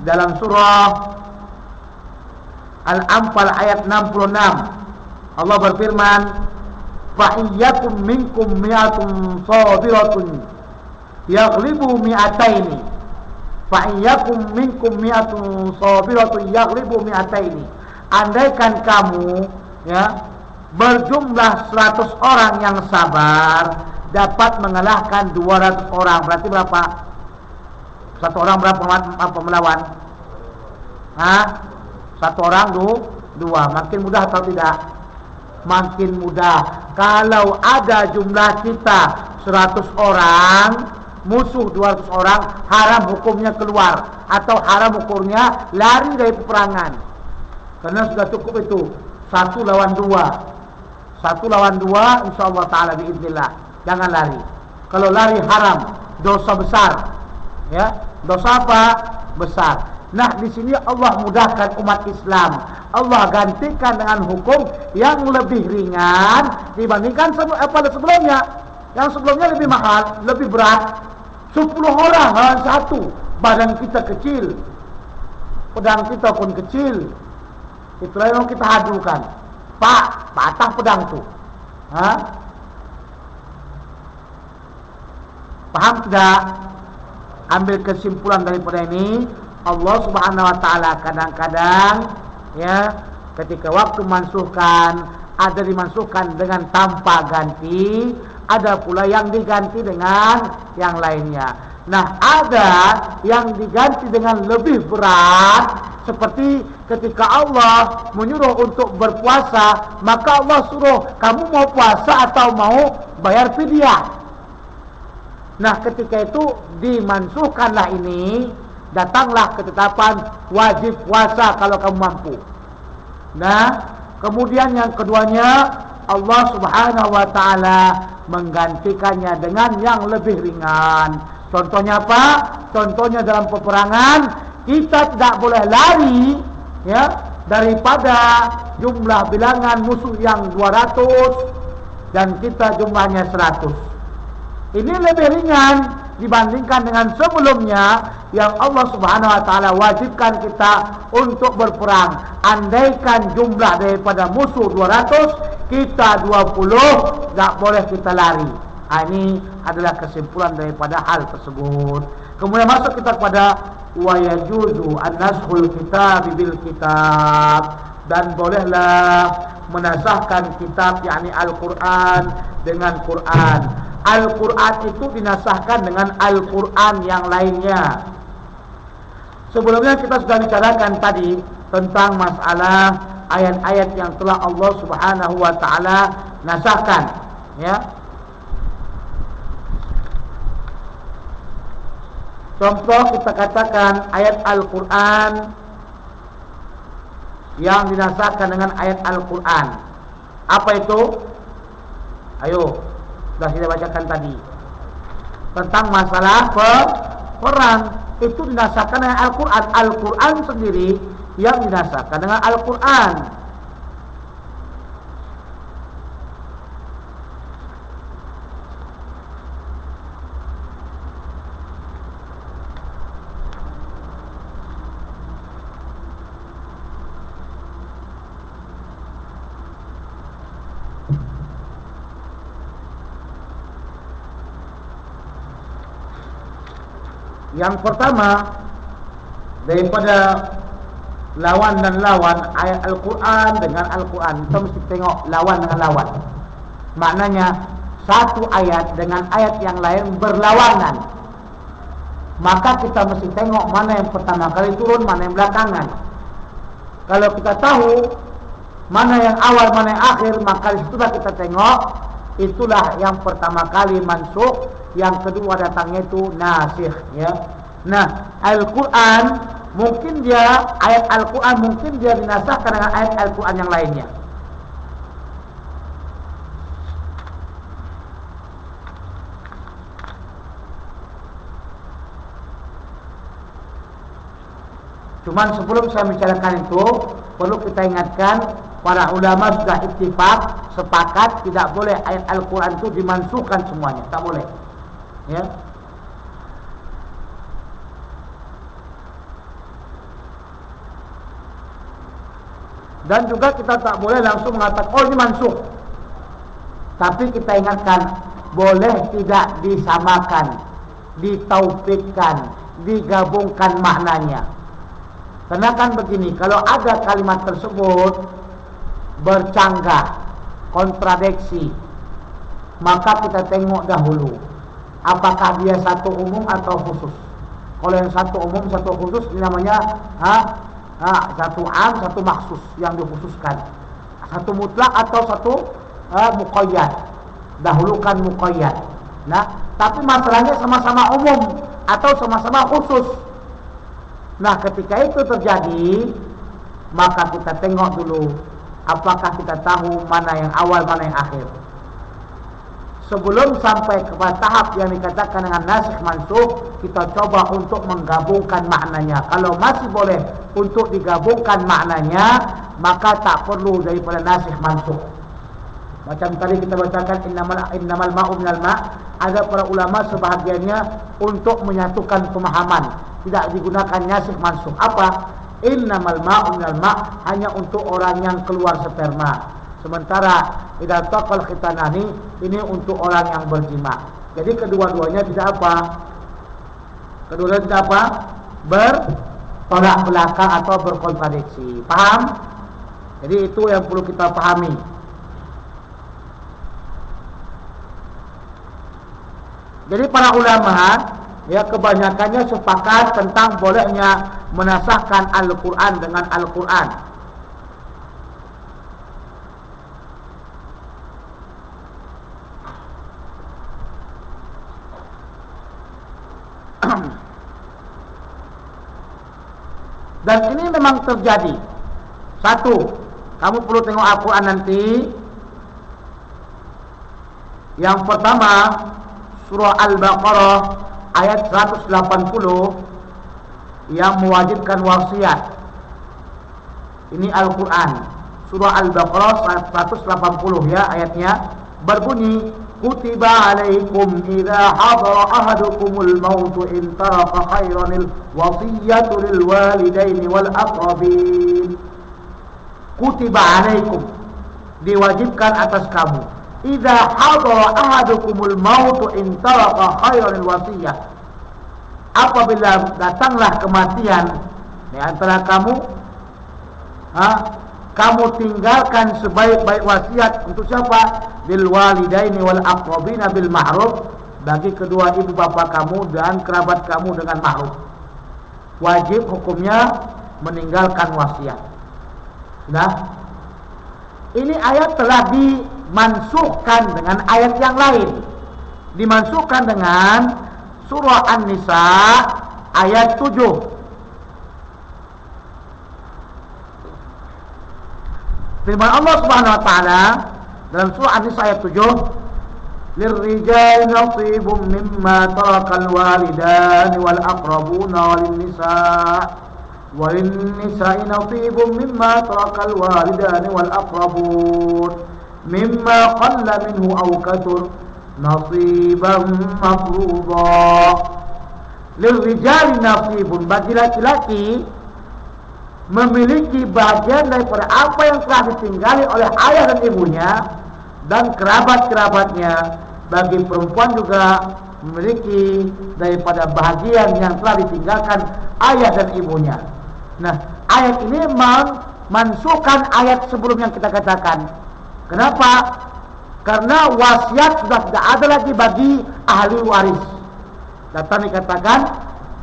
dalam surah Al-Anfal ayat 66. Allah berfirman, "Fa iyyakum minkum mi'atun sabiratun yaghlibu mi'ataini." Fa iyyakum minkum mi'atun sabiratun yaghlibu mi'ataini. andaikan kamu ya berjumlah 100 orang yang sabar dapat mengalahkan 200 orang, berarti berapa? Satu orang berapa melawan? Satu orang dua. Makin mudah atau tidak? Makin mudah. Kalau ada jumlah kita 100 orang, musuh 200 orang, haram hukumnya keluar, atau haram hukumnya lari dari peperangan. Karena sudah cukup itu, 1 lawan 2. 1 lawan 2 insyaallah taala biiznillah. Jangan lari. Kalau lari haram, dosa besar. Ya, dosa apa? Besar. Nah, di sini Allah mudahkan umat Islam. Allah gantikan dengan hukum yang lebih ringan dibandingkan pada sebelumnya. Yang sebelumnya lebih mahal, lebih berat. 10 orang lawan 1. Badan kita kecil, pedang kita pun kecil. Itulah yang kita hadukan. Pak, patah pedang tuh. Paham tidak? Ambil kesimpulan daripada ini, Allah Subhanahu wa taala kadang-kadang ya ketika waktu mansuhkan, ada dimansuhkan dengan tanpa ganti, ada pula yang diganti dengan yang lainnya. Nah, ada yang diganti dengan lebih berat, seperti ketika Allah menyuruh untuk berpuasa, maka Allah suruh kamu mau puasa atau mau bayar fidyah. Nah, ketika itu dimansuhkanlah ini, datanglah ketetapan wajib puasa kalau kamu mampu. Nah, kemudian yang keduanya, Allah Subhanahu wa taala menggantikannya dengan yang lebih ringan. Contohnya apa? Contohnya dalam peperangan, kita tidak boleh lari ya daripada jumlah bilangan musuh yang 200 dan kita jumlahnya 100. Ini lebih ringan dibandingkan dengan sebelumnya yang Allah Subhanahu wa taala wajibkan kita untuk berperang. Andaikan jumlah daripada musuh 200, kita 20, tak boleh kita lari. Ini adalah kesimpulan daripada hal tersebut. Kemudian masuk kita kepada wa yajuzu an-nashul kitab bil kitab, dan bolehlah menasahkan kitab yakni Al-Qur'an dengan Qur'an. Al-Quran itu dinasahkan dengan Al-Quran yang lainnya. Sebelumnya kita sudah bicarakan tadi tentang masalah ayat-ayat yang telah Allah Subhanahu wa taala nasahkan, ya. Contoh kita katakan ayat Al-Quran yang dinasahkan dengan ayat Al-Quran. Apa itu? Ayo, sudah kita bacakan tadi tentang masalah perang. Itu dinasahkan dengan Al-Quran. Al-Quran sendiri yang dinasahkan dengan Al-Quran. Yang pertama, daripada lawan dan lawan, ayat Al-Quran dengan Al-Quran, kita mesti tengok lawan dengan lawan. Maknanya satu ayat dengan ayat yang lain berlawanan. Maka kita mesti tengok mana yang pertama kali turun, mana yang belakangan. Kalau kita tahu mana yang awal, mana yang akhir, maka disitulah kita tengok itulah yang pertama kali mansukh, yang kedua datangnya itu nasikh, ya. Nah, Al-Quran mungkin dia, ayat Al-Quran mungkin dia dinasahkan dengan ayat Al-Quran yang lainnya. Cuman sebelum saya bicarakan itu, perlu kita ingatkan, para ulama sudah ittifaq, sepakat tidak boleh ayat Al-Quran itu dimansuhkan semuanya, tak boleh, ya. Dan juga kita tak boleh langsung mengatakan oh ini mansuh. Tapi kita ingatkan, boleh tidak disamakan, ditaufikkan, digabungkan maknanya. Karena kan begini, kalau ada kalimat tersebut bercanggah, kontradiksi, maka kita tengok dahulu apakah dia satu umum atau khusus. Kalau yang satu umum, satu khusus, ini namanya satu am, satu maksus yang dikhususkan. Satu mutlak atau satu muqayyad. Dahulukan muqayyad. Nah, tapi masalahnya sama-sama umum atau sama-sama khusus. Nah, ketika itu terjadi, maka kita tengok dulu apakah kita tahu mana yang awal, mana yang akhir. Sebelum sampai kepada tahap yang dikatakan dengan nasikh mansukh, kita coba untuk menggabungkan maknanya. Kalau masih boleh untuk digabungkan maknanya, maka tak perlu daripada nasikh mansukh. Macam tadi kita bacakan innamal ma'u minal ma', ada para ulama sebahagiannya untuk menyatukan pemahaman, tidak digunakan nasikh mansukh. Apa? Innamal ma'u minal ma', hanya untuk orang yang keluar sperma. Sementara idza taqal khitanani, ini untuk orang yang berjima. Jadi kedua-duanya tidak apa? Kedua-duanya tidak apa? Bertolak belakang atau berkontradiksi. Paham? Jadi itu yang perlu kita pahami. Jadi para ulama ya kebanyakannya sepakat tentang bolehnya menasahkan Al-Quran dengan Al-Quran. Dan ini memang terjadi. Satu, kamu perlu tengok Al-Quran nanti. Yang pertama, surah Al-Baqarah ayat 180 yang mewajibkan wasiat. Ini Al-Quran, surah Al-Baqarah 180 ya ayatnya, berbunyi kutiba alaikum idza hadara ahadukumul mautu in taraka khairanil wasiyatu lil walidaini wal aqrabin. Kutiba alaikum, diwajibkan atas kamu, idza hadara ahadukumul mautu in taraka khairanil wasiyah, apabila datanglah kematian di antara kamu, kamu tinggalkan sebaik-baik wasiat untuk siapa? Bil walidaini wal aqrabina bil ma'ruf, bagi kedua ibu bapa kamu dan kerabat kamu dengan ma'ruf. Wajib hukumnya meninggalkan wasiat. Nah, ini ayat telah dimansukhkan dengan ayat yang lain. Dimansukhkan dengan surah An-Nisa ayat 7. Firman Allah Subhanahu wa taala dalam surah An-Nisa ayat 7, lirrijali nasibun mimma tarakal walidani wal aqrabuna walinnisa'i nasibun mimma tarakal walidani wal aqrabun mimma qalla minhu aw kathur nasiban mafruḍa. Lirrijali nasibun, bagi laki-laki memiliki bagian daripada apa yang telah ditinggali oleh ayah dan ibunya dan kerabat-kerabatnya. Bagi perempuan juga memiliki daripada bahagian yang telah ditinggalkan ayah dan ibunya. Nah, ayat ini memansuhkan ayat sebelum yang kita katakan. Kenapa? Karena wasiat sudah tidak ada lagi bagi ahli waris. Datang dikatakan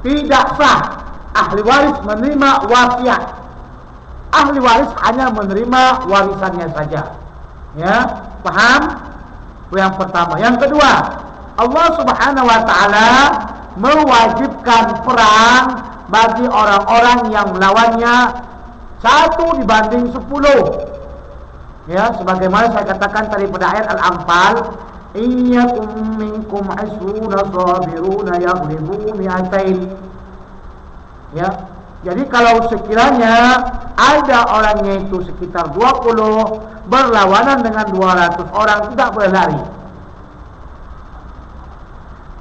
tidak sah ahli waris menerima wasiat. Ahli waris hanya menerima warisannya saja. Ya, paham? Yang pertama. Yang kedua, Allah Subhanahu wa taala mewajibkan perang bagi orang-orang yang melawannya 1 dibanding 10. Ya, sebagaimana saya katakan tadi pada ayat Al-Anfal, iyyakum minkum 'isruna sabiruna yaghlibu mi'atain. Ya, jadi kalau sekiranya ada orangnya itu sekitar 20 berlawanan dengan 200 orang, tidak boleh lari.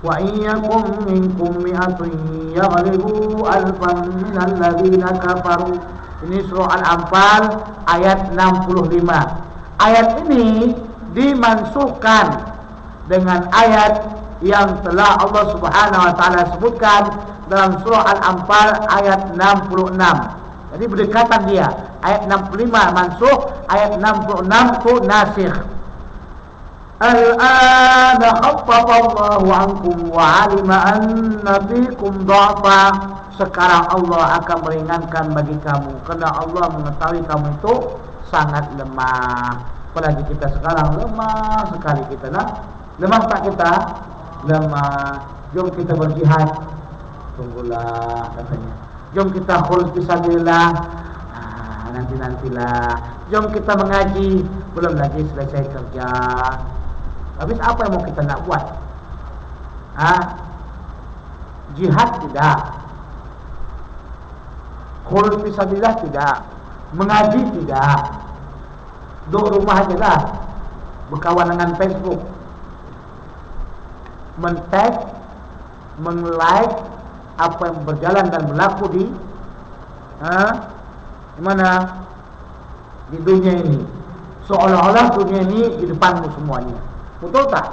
Wa iyyakum minkum mi'atun yaghlibu alfan minal ladzina kafaru. Ini surah Al-Anfal ayat 65. Ayat ini dimansuhkan dengan ayat yang telah Allah Subhanahu wa taala sebutkan dalam surah Al-Anfal ayat 66. Jadi berdekatan dia. Ayat 65 mansukh, ayat 66 tu nasikh. Al-ana khaffafa Allahu ankum wa 'alima anna fikum dha'fa. Sekarang Allah akan meringankan bagi kamu karena Allah mengetahui kamu itu sangat lemah. Apalagi kita sekarang lemah sekali kita nak. Lemah tak kita? Lemah. Jom kita berjihad. Tunggulah katanya. Jom kita khulus fisabilillah. Nanti-nantilah. Jom kita mengaji. Belum lagi selesai kerja. Habis apa yang mau kita nak buat? Jihad tidak. Khulus fisabilillah tidak. Mengaji tidak. Duduk rumah aja lah. Berkawan dengan Facebook. Men-tag, meng-like apa yang berjalan dan berlaku di mana di dunia ini. Seolah-olah dunia ini di depanmu semuanya. Betul tak?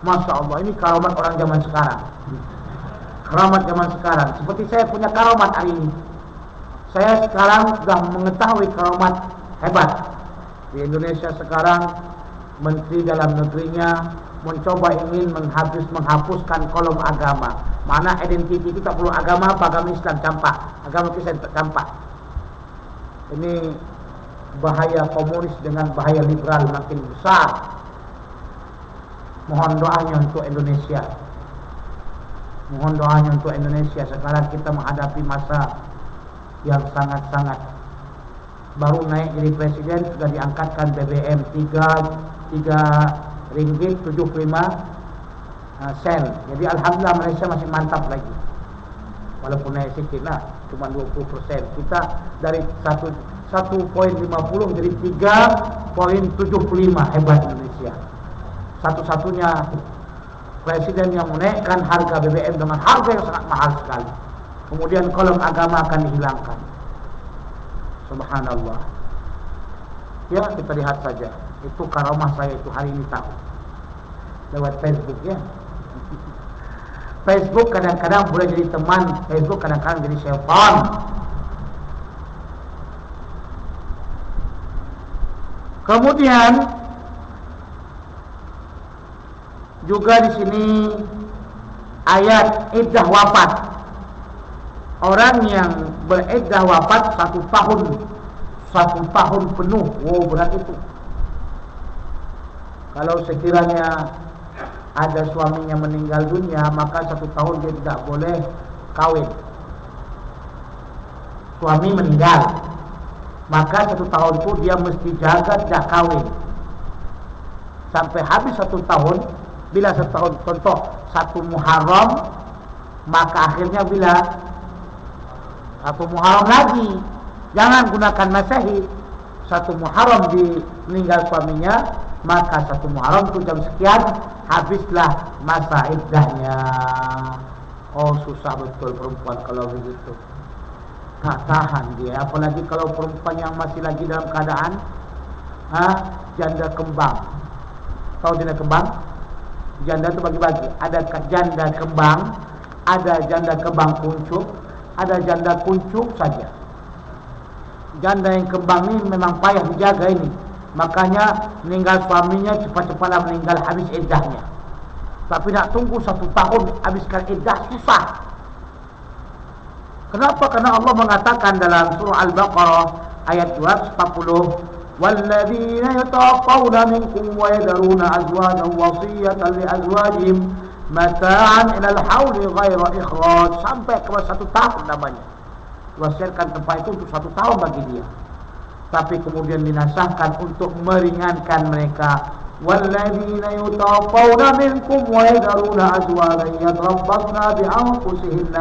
Masya Allah, ini karamat orang zaman sekarang. Karamat zaman sekarang. Seperti saya punya karamat hari ini. Saya sekarang sudah mengetahui karamat hebat. Di Indonesia sekarang Menteri Dalam Negerinya mencoba ingin menghapuskan kolom agama. Mana identiti kita perlu agama apa? Agama Islam campak, agama Kristen campak. Ini bahaya komunis dengan bahaya liberal makin besar. Mohon doanya untuk Indonesia. Mohon doanya untuk Indonesia. Sekarang kita menghadapi masa yang sangat-sangat. Baru naik jadi presiden sudah diangkatkan BBM 3 ringgit 75 sen. Jadi alhamdulillah Malaysia masih mantap lagi. Walaupun naik sikit lah, cuma 20%. Kita dari 1.50 jadi 3.75. Hebat Indonesia. Satu-satunya presiden yang menaikkan harga BBM dengan harga yang sangat mahal sekali. Kemudian kolom agama akan dihilangkan. Subhanallah. Ya, kita lihat saja. Itu karamah saya itu hari ini tahu. Lewat Facebook ya. Facebook kadang-kadang boleh jadi teman, Facebook kadang-kadang jadi syaitan. Kemudian juga di sini ayat iddah wafat. Orang yang beriddah wafat 1 tahun penuh. Wow, berat itu. Kalau sekiranya ada suaminya meninggal dunia, maka 1 tahun dia tidak boleh kawin. Suami meninggal, maka 1 tahun itu dia mesti jaga tidak kawin sampai habis 1 tahun. Bila 1 tahun, contoh 1 Muharram, maka akhirnya bila 1 Muharram lagi, jangan gunakan Masehi. 1 Muharram di meninggal suaminya, maka 1 Muharram itu jam sekian, habislah masa iddahnya. Oh, susah betul perempuan kalau begitu. Tak tahan dia. Apalagi kalau perempuan yang masih lagi dalam keadaan janda kembang. Tahu janda kembang? Janda itu bagi-bagi. Ada janda kembang, ada janda kembang kuncup, ada janda kuncup saja. Janda yang kembang ini memang payah dijaga ini. Makanya meninggal suaminya cepat-cepatlah meninggal, habis iddahnya. Tapi nak tunggu 1 tahun habiskan iddah susah. Kenapa? Karena Allah mengatakan dalam surah Al-Baqarah ayat 240, وَالَّذِينَ يَتَوَفَّوْنَ مِنْكُمْ وَيَذَرُونَ أَزْوَاجًا وَصِيَّةً لِأَزْوَاجِهِمْ مَتَاعًا إِلَى الْحَوْلِ غَيْرَ إِخْرَاجٍ. Sampai ke 1 tahun namanya. Wasiatkan tempat itu untuk 1 tahun bagi dia. Tapi kemudian dinasahkan untuk meringankan mereka. وَالَّذِينَ يَتَوَفَّوْنَ مِنْكُمْ وَيَذَرُونَ أَزْوَاجًا يَتَرَبَّصْنَ بِأَنفُسِهِنَّ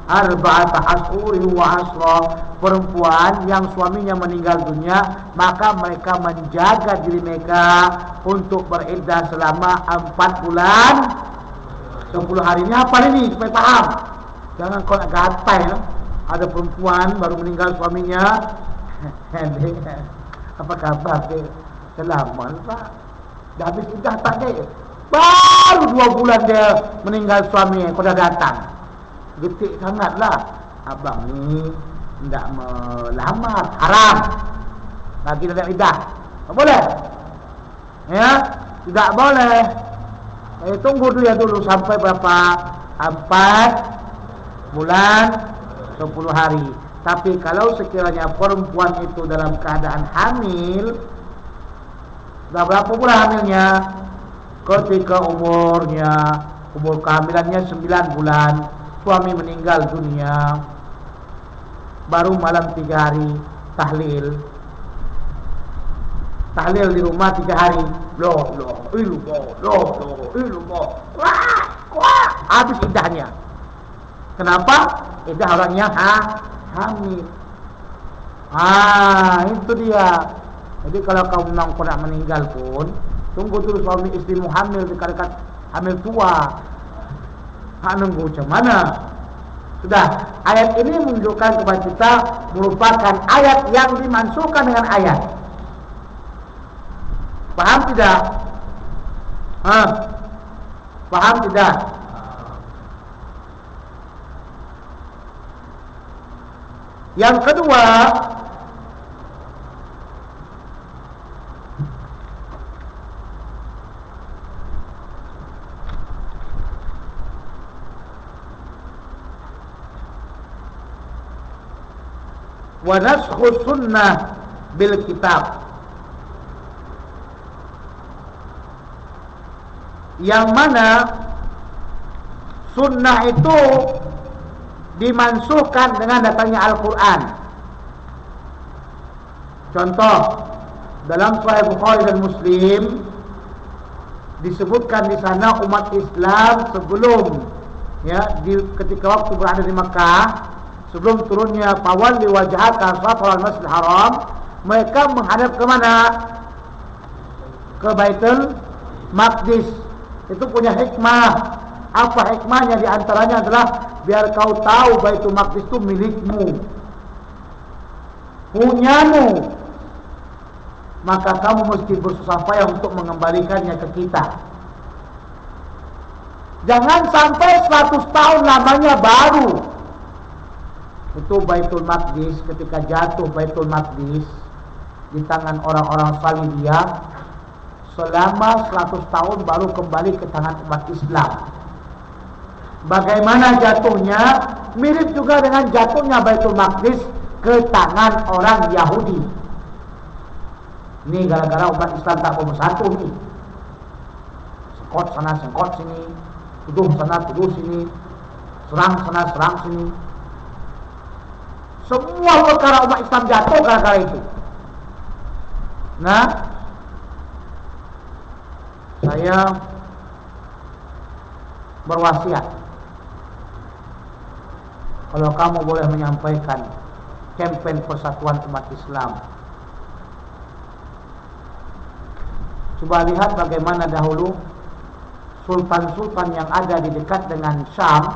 4 ashhurin wa 10. Perempuan yang suaminya meninggal dunia, maka mereka menjaga diri mereka untuk beriddah selama 4 bulan 10 hari. Ini apa ini? Supaya paham. Jangan kau nak gatai ya. Ada perempuan baru meninggal suaminya. Apa kabar ke? Selamat Pak. Dah habis iddah tak ke? Baru 2 bulan dia meninggal suaminya, kau dah datang. Getik sangatlah. Abang ni tidak melamar, haram. Lagi dalam iddah, tak boleh. Ya, tidak boleh. Tunggu dulu sampai berapa? 4 bulan 10 hari. Tapi kalau sekiranya perempuan itu dalam keadaan hamil, dah berapa bulan hamilnya? Ketika umur kehamilannya 9 bulan, suami meninggal dunia, baru malam 3 hari tahlil di rumah 3 hari, loh, wah, habis iddahnya. Kenapa? Iddah orangnya hamil. Itu dia. Jadi kalau kamu memang pernah meninggal pun, tunggu dulu suami istrimu hamil, dekat-dekat hamil tua. Nunggu macam mana? Sudah, ayat ini menunjukkan kepada kita merupakan ayat yang dimansuhkan dengan ayat. Paham tidak? Paham tidak? Yang kedua, wa naskhu sunnah bil kitab, yang mana sunnah itu dimansuhkan dengan datangnya Al-Quran. Contoh, dalam Sahih Bukhari dan Muslim disebutkan di sana umat Islam sebelum ketika waktu berada di Makkah, sebelum turunnya fawalli wajhaka shatral masjidil haram, mereka menghadap ke mana? Ke Baitul Maqdis. Itu punya hikmah. Apa hikmahnya? Di antaranya adalah biar kau tahu Baitul Maqdis itu milikmu, punyamu, maka kamu mesti bersusah payah untuk mengembalikannya ke kita. Jangan sampai 100 tahun lamanya baru. Itu Baitul Maqdis, ketika jatuh Baitul Maqdis di tangan orang-orang Salibiyah, selama 100 tahun baru kembali ke tangan umat Islam. Bagaimana jatuhnya? Mirip juga dengan jatuhnya Baitul Maqdis ke tangan orang Yahudi. Ini gara-gara umat Islam tak mau bersatu nih. Sekot sana, sekot sini, tuduh sana, tuduh sini, serang sana, serang sini. Semua perkara umat Islam jatuh gara-gara itu. Nah, saya berwasiat, kalau kamu boleh menyampaikan kampanye persatuan umat Islam, coba lihat bagaimana dahulu sultan-sultan yang ada di dekat dengan Syam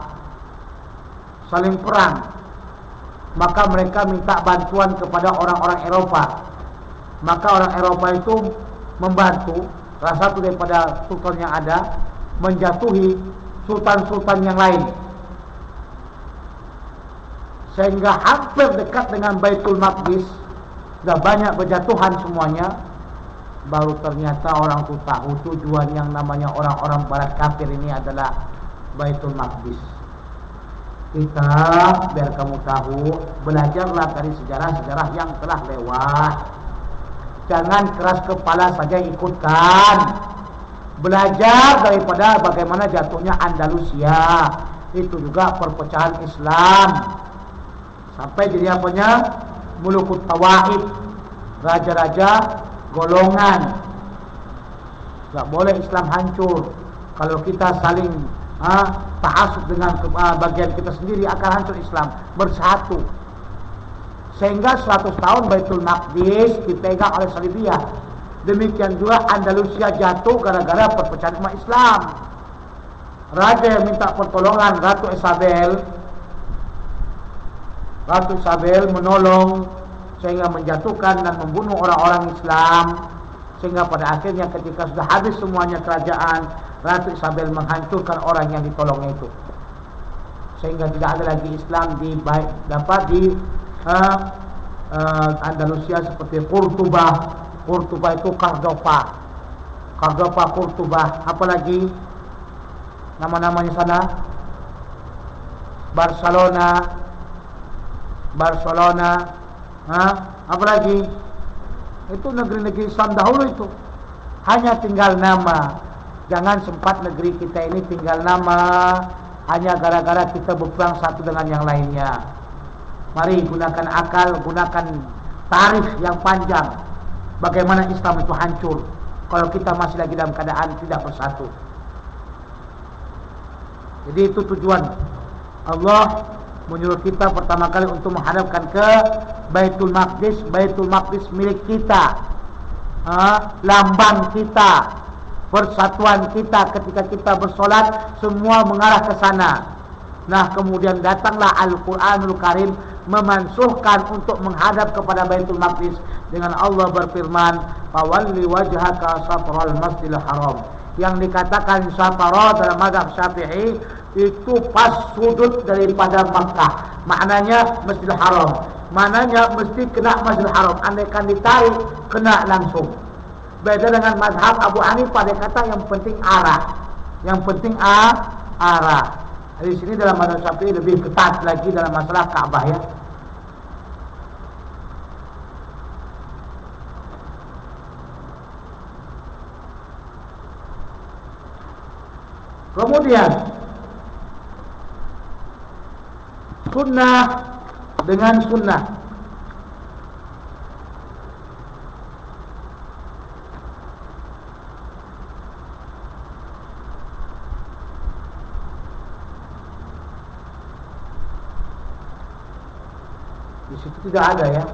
saling perang. Maka mereka minta bantuan kepada orang-orang Eropa. Maka orang Eropa itu membantu salah satu daripada sultan yang ada menjatuhi sultan-sultan yang lain, sehingga hampir dekat dengan Baitul Maqdis sudah banyak berjatuhan semuanya. Baru ternyata orang itu tahu tujuan yang namanya orang-orang barat kafir ini adalah Baitul Maqdis. Kita, biar kamu tahu, belajarlah dari sejarah-sejarah yang telah lewat. Jangan keras kepala saja ikutkan. Belajar daripada bagaimana jatuhnya Andalusia. Itu juga perpecahan Islam. Sampai jadi apanya? Mulukut Tawaib, raja-raja golongan. Tak boleh Islam hancur. Kalau kita saling ta'asub dengan bagian kita sendiri, akan hancur Islam. Bersatu. Sehingga 100 tahun Baitul Maqdis dipegang oleh Salibiyah. Demikian juga Andalusia jatuh gara-gara perpecahan umat Islam. Raja yang minta pertolongan Ratu Isabel menolong sehingga menjatuhkan dan membunuh orang-orang Islam. Sehingga pada akhirnya ketika sudah habis semuanya kerajaan, Ratu Isabel menghancurkan orang yang ditolongnya itu. Sehingga tidak ada lagi Islam di Andalusia seperti Cordoba. Cordoba itu Cordoba, Cordoba. Apalagi nama-namanya sana? Barcelona. Apalagi itu negeri-negeri Islam dahulu itu. Hanya tinggal nama. Jangan sempat negeri kita ini tinggal nama hanya gara-gara kita berperang satu dengan yang lainnya. Mari gunakan akal, gunakan tarikh yang panjang. Bagaimana Islam itu hancur kalau kita masih lagi dalam keadaan tidak bersatu. Jadi itu tujuan Allah menyuruh kita pertama kali untuk menghadapkan ke Baitul Maqdis. Baitul Maqdis milik kita, lambang kita, persatuan kita. Ketika kita bersolat semua mengarah ke sana. Nah kemudian datanglah Al-Quranul Karim memansuhkan untuk menghadap kepada Baitul Maqdis dengan Allah berfirman, "Fawalli wajhaka satral masjidil haram." Yang dikatakan satara dalam mazhab Syafi'i itu pas sudut daripada Makkah. Maknanya Masjidil Haram. Maknanya mesti kena Masjidil Haram. Andaikan ditarik kena langsung. Beda dengan mazhab Abu Hanifah, dia kata yang penting arah. Yang penting arah. Di sini dalam mazhab Syafi'i lebih ketat lagi dalam masalah Ka'bah ya. Kemudian sunnah dengan sunnah. Di situ tidak ada ya.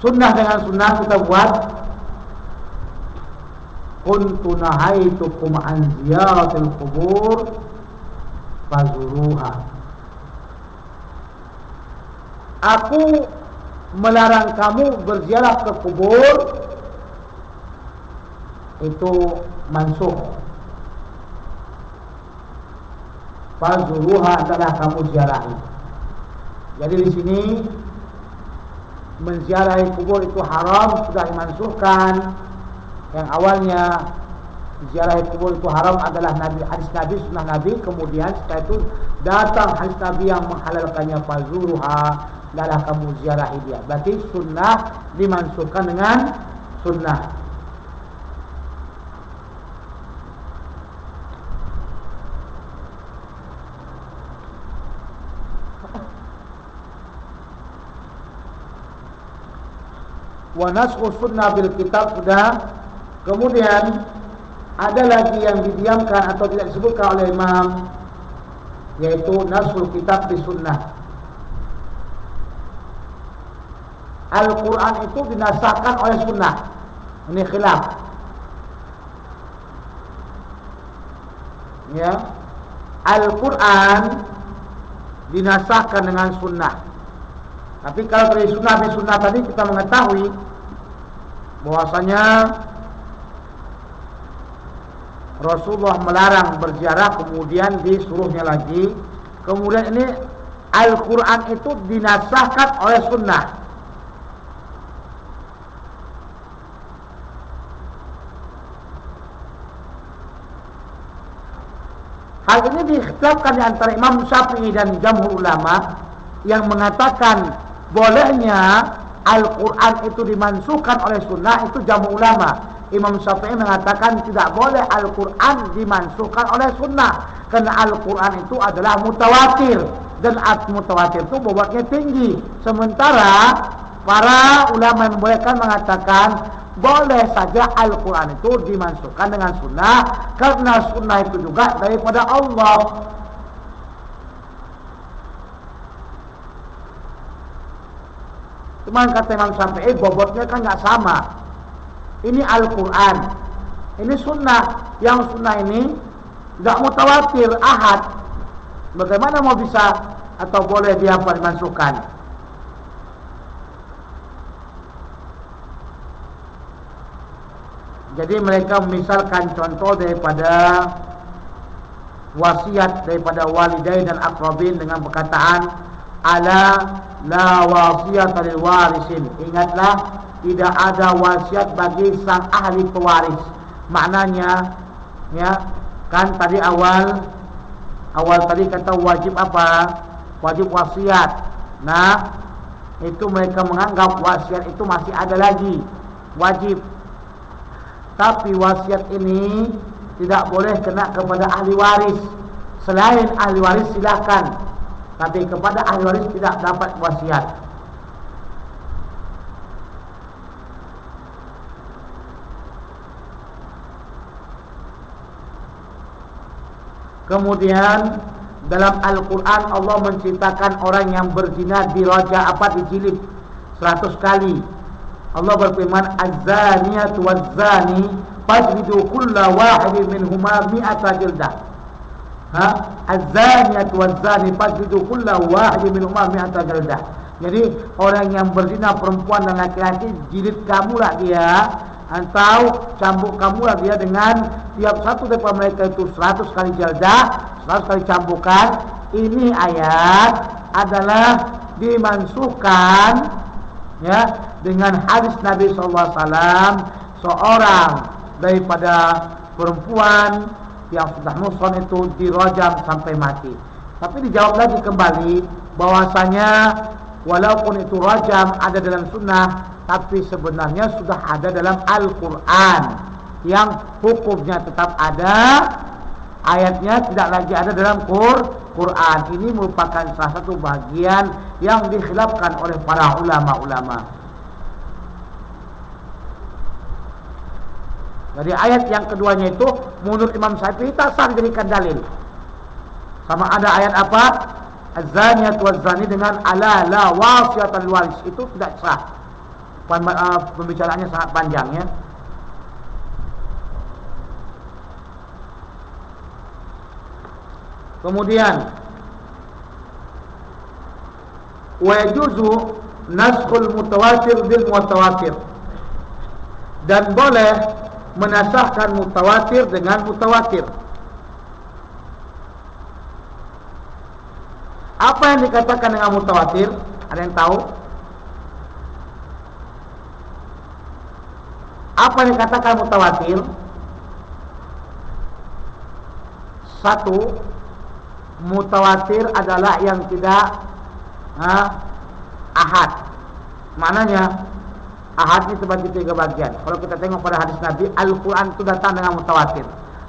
Sunnah dengan sunnah kita buat. Kuntu nahaitukum an ziyaratil qubur fazuruha. Aku melarang kamu berziarah ke kubur. Itu mansuh. Fazuruha adalah kamu ziarahi. Jadi di sini menziarahi kubur itu haram, sudah dimansuhkan. Yang awalnya ziarah kubur itu haram adalah hadis Nabi, sunnah Nabi. Kemudian setelah itu datang hadis Nabi yang menghalalkannya, fazuruha, adalah kamu ziarahi dia. Berarti sunnah dimansuhkan dengan sunnah. Wa nasxu sunnah bil kitab sudah. Kemudian ada lagi yang didiamkan atau tidak disebutkan oleh Imam, yaitu nasxul kitab bis sunnah. Al-Quran itu dinasahkan oleh sunnah. Ini khilaf ya. Al-Quran dinasahkan dengan sunnah. Tapi kalau dari sunnah bis sunnah tadi kita mengetahui bahwasanya Rasulullah melarang berziarah, kemudian disuruhnya lagi. Kemudian ini Al-Quran itu dinasahkan oleh sunnah. Hal ini diikhtilafkan di antara Imam Syafi'i dan jamhur ulama yang mengatakan bolehnya Al-Quran itu dimansuhkan oleh sunnah. Itu jamhur ulama. Imam Syafi'i mengatakan tidak boleh Al-Quran dimansuhkan oleh sunnah, karena Al-Quran itu adalah mutawatir, dan mutawatir itu bobotnya tinggi. Sementara para ulama yang membolehkan mengatakan boleh saja Al-Quran itu dimansuhkan dengan sunnah, karena sunnah itu juga daripada Allah. Cuman kata Imam Syafi'i bobotnya kan nggak sama. Ini Al-Quran, ini sunnah. Yang sunnah ini tidak mutawatir, ahad. Bagaimana mau bisa atau boleh dia dimasukkan? Jadi mereka misalkan contoh daripada wasiat daripada walidain dan aqrabin dengan perkataan ala la wasiyata lil warisin. Ingatlah, tidak ada wasiat bagi sang ahli pewaris. Maknanya, ya, kan tadi awal tadi kata wajib apa? Wajib wasiat. Nah, itu mereka menganggap wasiat itu masih ada lagi, wajib. Tapi wasiat ini tidak boleh kena kepada ahli waris. Selain ahli waris silakan, tapi kepada ahli waris tidak dapat wasiat. Kemudian dalam Al-Quran Allah menceritakan orang yang berzina dijilid 100 kali. Allah berfirman, az-zaniyatu waz-zani fajlidu kulla wahidin minhuma mi'ata jaldah. Az-zaniyatu waz-zani fajlidu kulla wahidin minhuma mi'ata jaldah. Jadi orang yang berzina perempuan dan laki-laki, jilid kamulah dia, atau cambuk kamulah dia dengan tiap satu daripada mereka itu 100 kali jaldah, 100 kali cambukan. Ini ayat adalah dimansuhkan, ya, dengan hadis Nabi SAW, seorang daripada perempuan yang sudah muhsan itu dirajam sampai mati. Tapi dijawab lagi kembali bahwasanya walaupun itu rajam ada dalam sunnah, tapi sebenarnya sudah ada dalam Al-Quran yang hukumnya tetap ada, ayatnya tidak lagi ada dalam Quran. Ini merupakan salah satu bagian yang dikhilafkan oleh para ulama-ulama. Jadi ayat yang keduanya itu menurut Imam Syafi'i tak sah dijadikan dalil. Sama ada ayat apa? Az-zaniyatu waz-zani dengan ala la wasiyata lil waris, itu tidak sah. Pembicaraannya sangat panjang, ya. Kemudian wa yajuzu naskhul mutawatir bil mutawatir, dan boleh menasahkan mutawatir dengan mutawatir. Apa yang dikatakan dengan mutawatir? Ada yang tahu? Apa yang dikatakan mutawatir? Satu, mutawatir adalah yang tidak ahad. Maknanya ahad ini terbagi 3 bagian. Kalau kita tengok pada hadis Nabi, Al-Quran itu datang dengan mutawatir.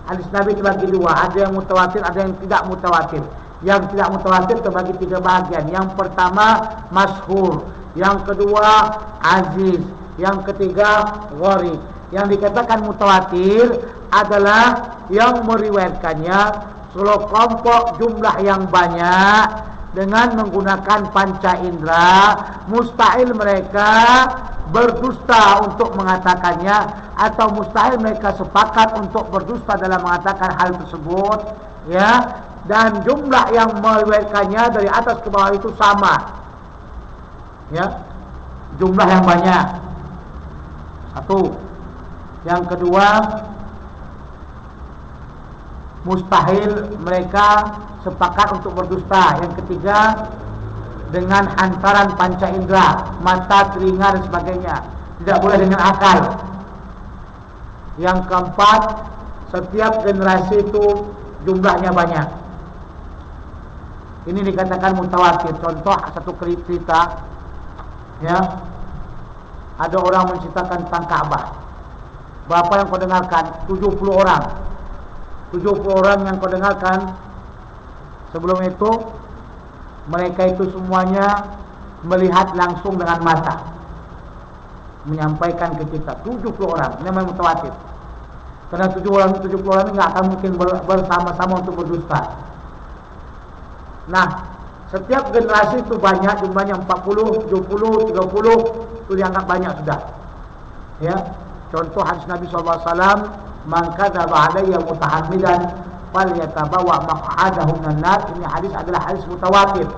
Hadis Nabi terbagi 2, ada yang mutawatir, ada yang tidak mutawatir. Yang tidak mutawatir terbagi 3 bagian. Yang pertama masyhur, yang kedua aziz, yang ketiga gharib. Yang dikatakan mutawatir adalah yang meriwayatkannya seluruh kelompok jumlah yang banyak dengan menggunakan panca indera. Mustahil mereka berdusta untuk mengatakannya, atau mustahil mereka sepakat untuk berdusta dalam mengatakan hal tersebut, ya. Dan jumlah yang meriwayatkannya dari atas ke bawah itu sama, ya, jumlah yang banyak. Satu. Yang kedua, mustahil mereka sepakat untuk berdusta. Yang ketiga, dengan hantaran panca indera, mata, telinga dan sebagainya, tidak boleh dengan akal. Yang keempat, setiap generasi itu jumlahnya banyak. Ini dikatakan mutawatir. Contoh satu cerita, ya, ada orang menceritakan tentang Ka'bah. Berapa yang kau dengarkan? 70 orang. 70 orang yang kau dengarkan. Sebelum itu mereka itu semuanya melihat langsung dengan mata, menyampaikan ke kita. 70 orang, ini memang mutawatir. Karena 70 orang ini tidak akan mungkin bersama-sama untuk berdusta. Nah, setiap generasi itu banyak, jumlahnya 40, 70, 30, itu dianggap banyak sudah, ya. Contoh hadis Nabi SAW, man kadzaba alayya mutahammidan falyatabawa maq'adahu minan nar. Ini hadis adalah hadis mutawatir.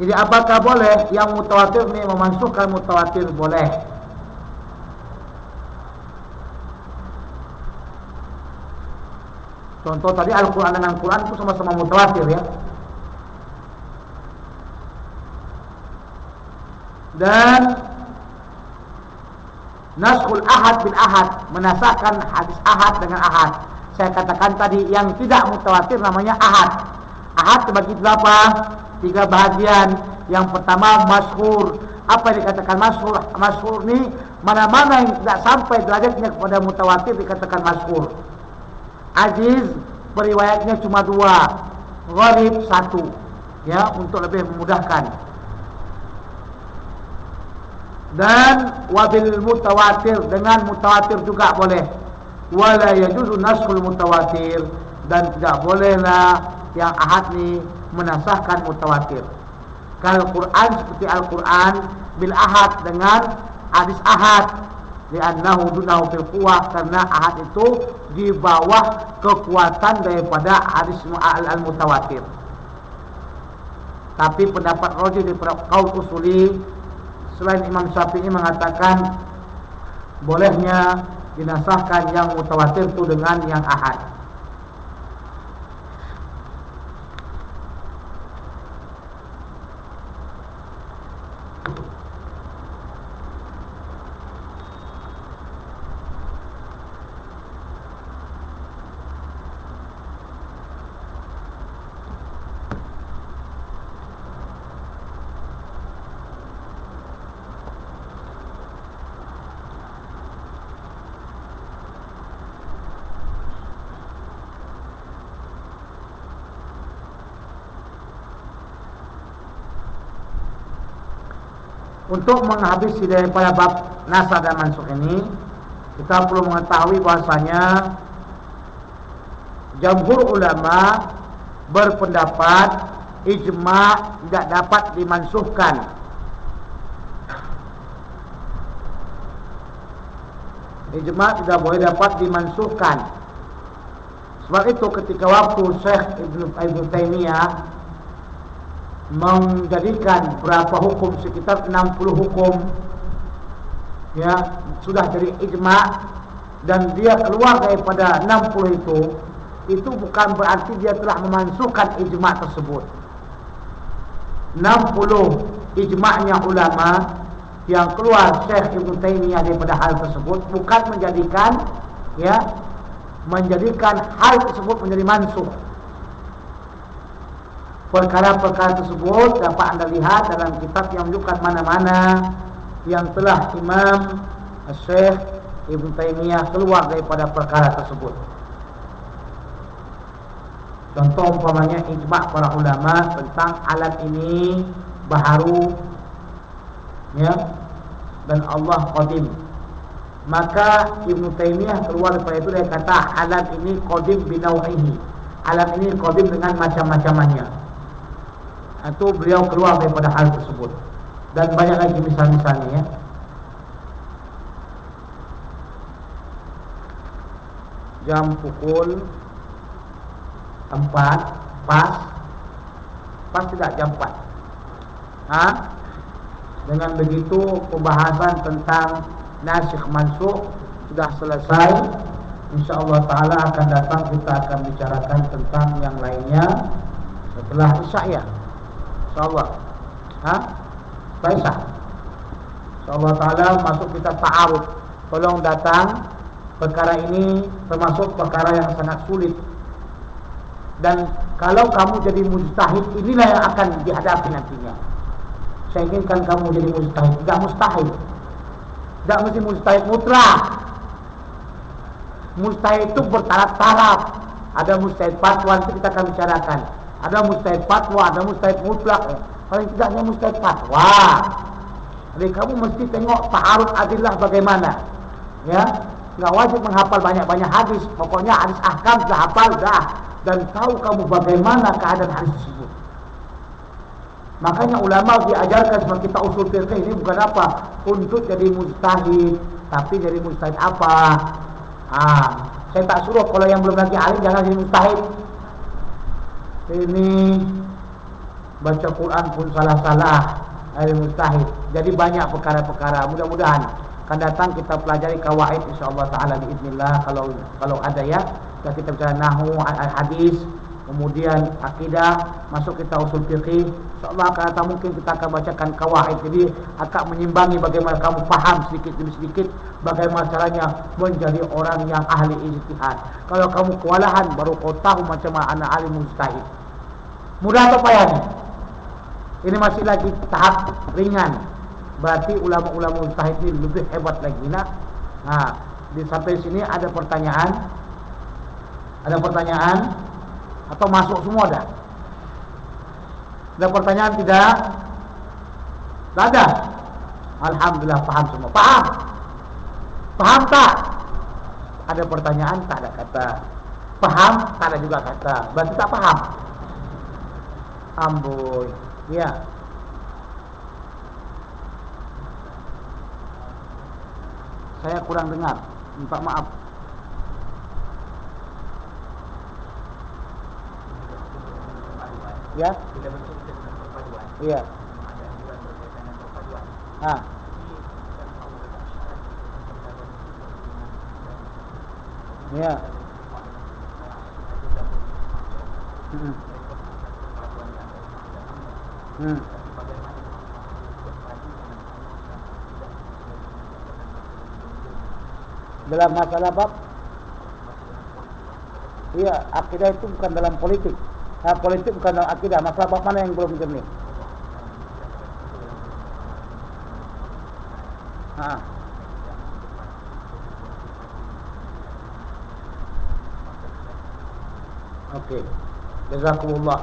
Jadi apakah boleh yang mutawatir ini memansuhkan mutawatir? Boleh. Contoh tadi Al-Quran dengan Al-Quran itu sama-sama mutawatir ya. Dan naskhul ahad bil ahad, menasahkan hadis ahad dengan ahad. Saya katakan tadi yang tidak mutawatir namanya ahad. Ahad terbagi berapa? 3 bahagian. Yang pertama masyhur. Apa yang dikatakan masyhur? Masyhur ni mana-mana yang tidak sampai derajatnya kepada mutawatir dikatakan masyhur. Aziz periwayatnya cuma 2, gharib 1. Ya, untuk lebih memudahkan. Dan wabil mutawatir, dengan mutawatir juga boleh. Wala yajuzu naskhul mutawatir, dan tidak bolehlah yang ahad ni menasahkan mutawatir. Kalau Quran seperti Al-Quran bil ahad dengan hadis ahad, li'annahu dunahu fil quwwah, karena ahad itu di bawah kekuatan daripada hadis al-mutawatir. Tapi pendapat rajih daripada qaul usuli selain Imam Syafi'i mengatakan bolehnya dinasahkan yang mutawatir itu dengan yang ahad. Untuk menghabisi daripada bab nasakh dan mansukh ini, kita perlu mengetahui bahasanya jamhur ulama berpendapat ijma' tidak dapat dimansuhkan. Ijma' tidak boleh dapat dimansuhkan. Sebab itu ketika waktu Syekh Ibn Taimiyah menjadikan berapa hukum, sekitar 60 hukum ya, sudah jadi ijma' dan dia keluar daripada 60 itu bukan berarti dia telah memansuhkan ijma' tersebut. 60 ijma'nya ulama yang keluar Syekh Ibn Taimiyah daripada hal tersebut bukan menjadikan hal tersebut menjadi mansuh. Perkara-perkara tersebut dapat anda lihat dalam kitab yang menunjukkan mana-mana yang telah Imam Syekh Ibn Taimiyah keluar daripada perkara tersebut. Contoh umpamanya ijma' para ulama tentang alam ini baharu ya, dan Allah qadim. Maka Ibn Taimiyah keluar daripada itu, dia kata alam ini qadim binau'ihi, alam ini qadim dengan macam-macamnya. Itu beliau keluar daripada hal tersebut. Dan banyak lagi misal-misalnya ya. Jam pukul 4 pas tidak jam 4. Dengan begitu pembahasan tentang nasikh mansukh sudah selesai. InsyaAllah ta'ala akan datang kita akan bicarakan tentang yang lainnya setelah isya ya, InsyaAllah setelah isya InsyaAllah ta'ala masuk kita ta'arud. Tolong datang, perkara ini termasuk perkara yang sangat sulit. Dan kalau kamu jadi mujtahid, inilah yang akan dihadapi nantinya. Saya inginkan kamu jadi mujtahid. Tidak mustahil, tidak mesti mujtahid mutlak. Mujtahid itu bertaraf-taraf. Ada mujtahid fatwa, nanti kita akan bicarakan. Ada mujtahid fatwa, ada mujtahid mutlak. Paling tidaknya mujtahid fatwa. Jadi kamu mesti tengok ta'arud adillah bagaimana. Ya, enggak wajib menghafal banyak-banyak hadis. Pokoknya hadis ahkam sudah hafal dah, dan tahu kamu bagaimana keadaan hadis tersebut. Makanya ulama diajarkan sama kita usul fiqh ini bukan apa untuk jadi mujtahid, tapi jadi mujtahid apa? Saya tak suruh kalau yang belum lagi alim jangan jadi mujtahid. Ini baca Quran pun salah-salah, jadi mujtahid. Jadi banyak perkara-perkara. Mudah-mudahan akan datang kita pelajari kawaid insyaallah taala biiznillah kalau ada ya. Setelah kita bicara nahwu, hadis, kemudian akidah, masuk kita usul fikih. InsyaAllah akan datang mungkin kita akan bacakan kawaid. Jadi akan menyimbangi bagaimana kamu faham sedikit demi sedikit bagaimana caranya menjadi orang yang ahli ijtihad. Kalau kamu kewalahan baru kau tahu macam mana alim mujtahid. Mudah atau payah ni? Ini masih lagi tahap ringan. Berarti ulama-ulama mujtahid ini lebih hebat lagi nak. Sampai sini ada pertanyaan? Ada pertanyaan? Atau masuk semua dah? Ada pertanyaan tidak? Tak ada? Alhamdulillah faham semua. Faham? Faham tak? Ada pertanyaan? Tak ada kata. Faham? Tak ada juga kata. Berarti tak faham? Amboi. Ya. Saya kurang dengar. Minta maaf. Ya. Iya. Ya. Dalam masalah bab, iya, akidah itu bukan dalam politik. Politik bukan dalam akidah. Masalah bab mana yang belum jernih? Okey. Jazakumullah.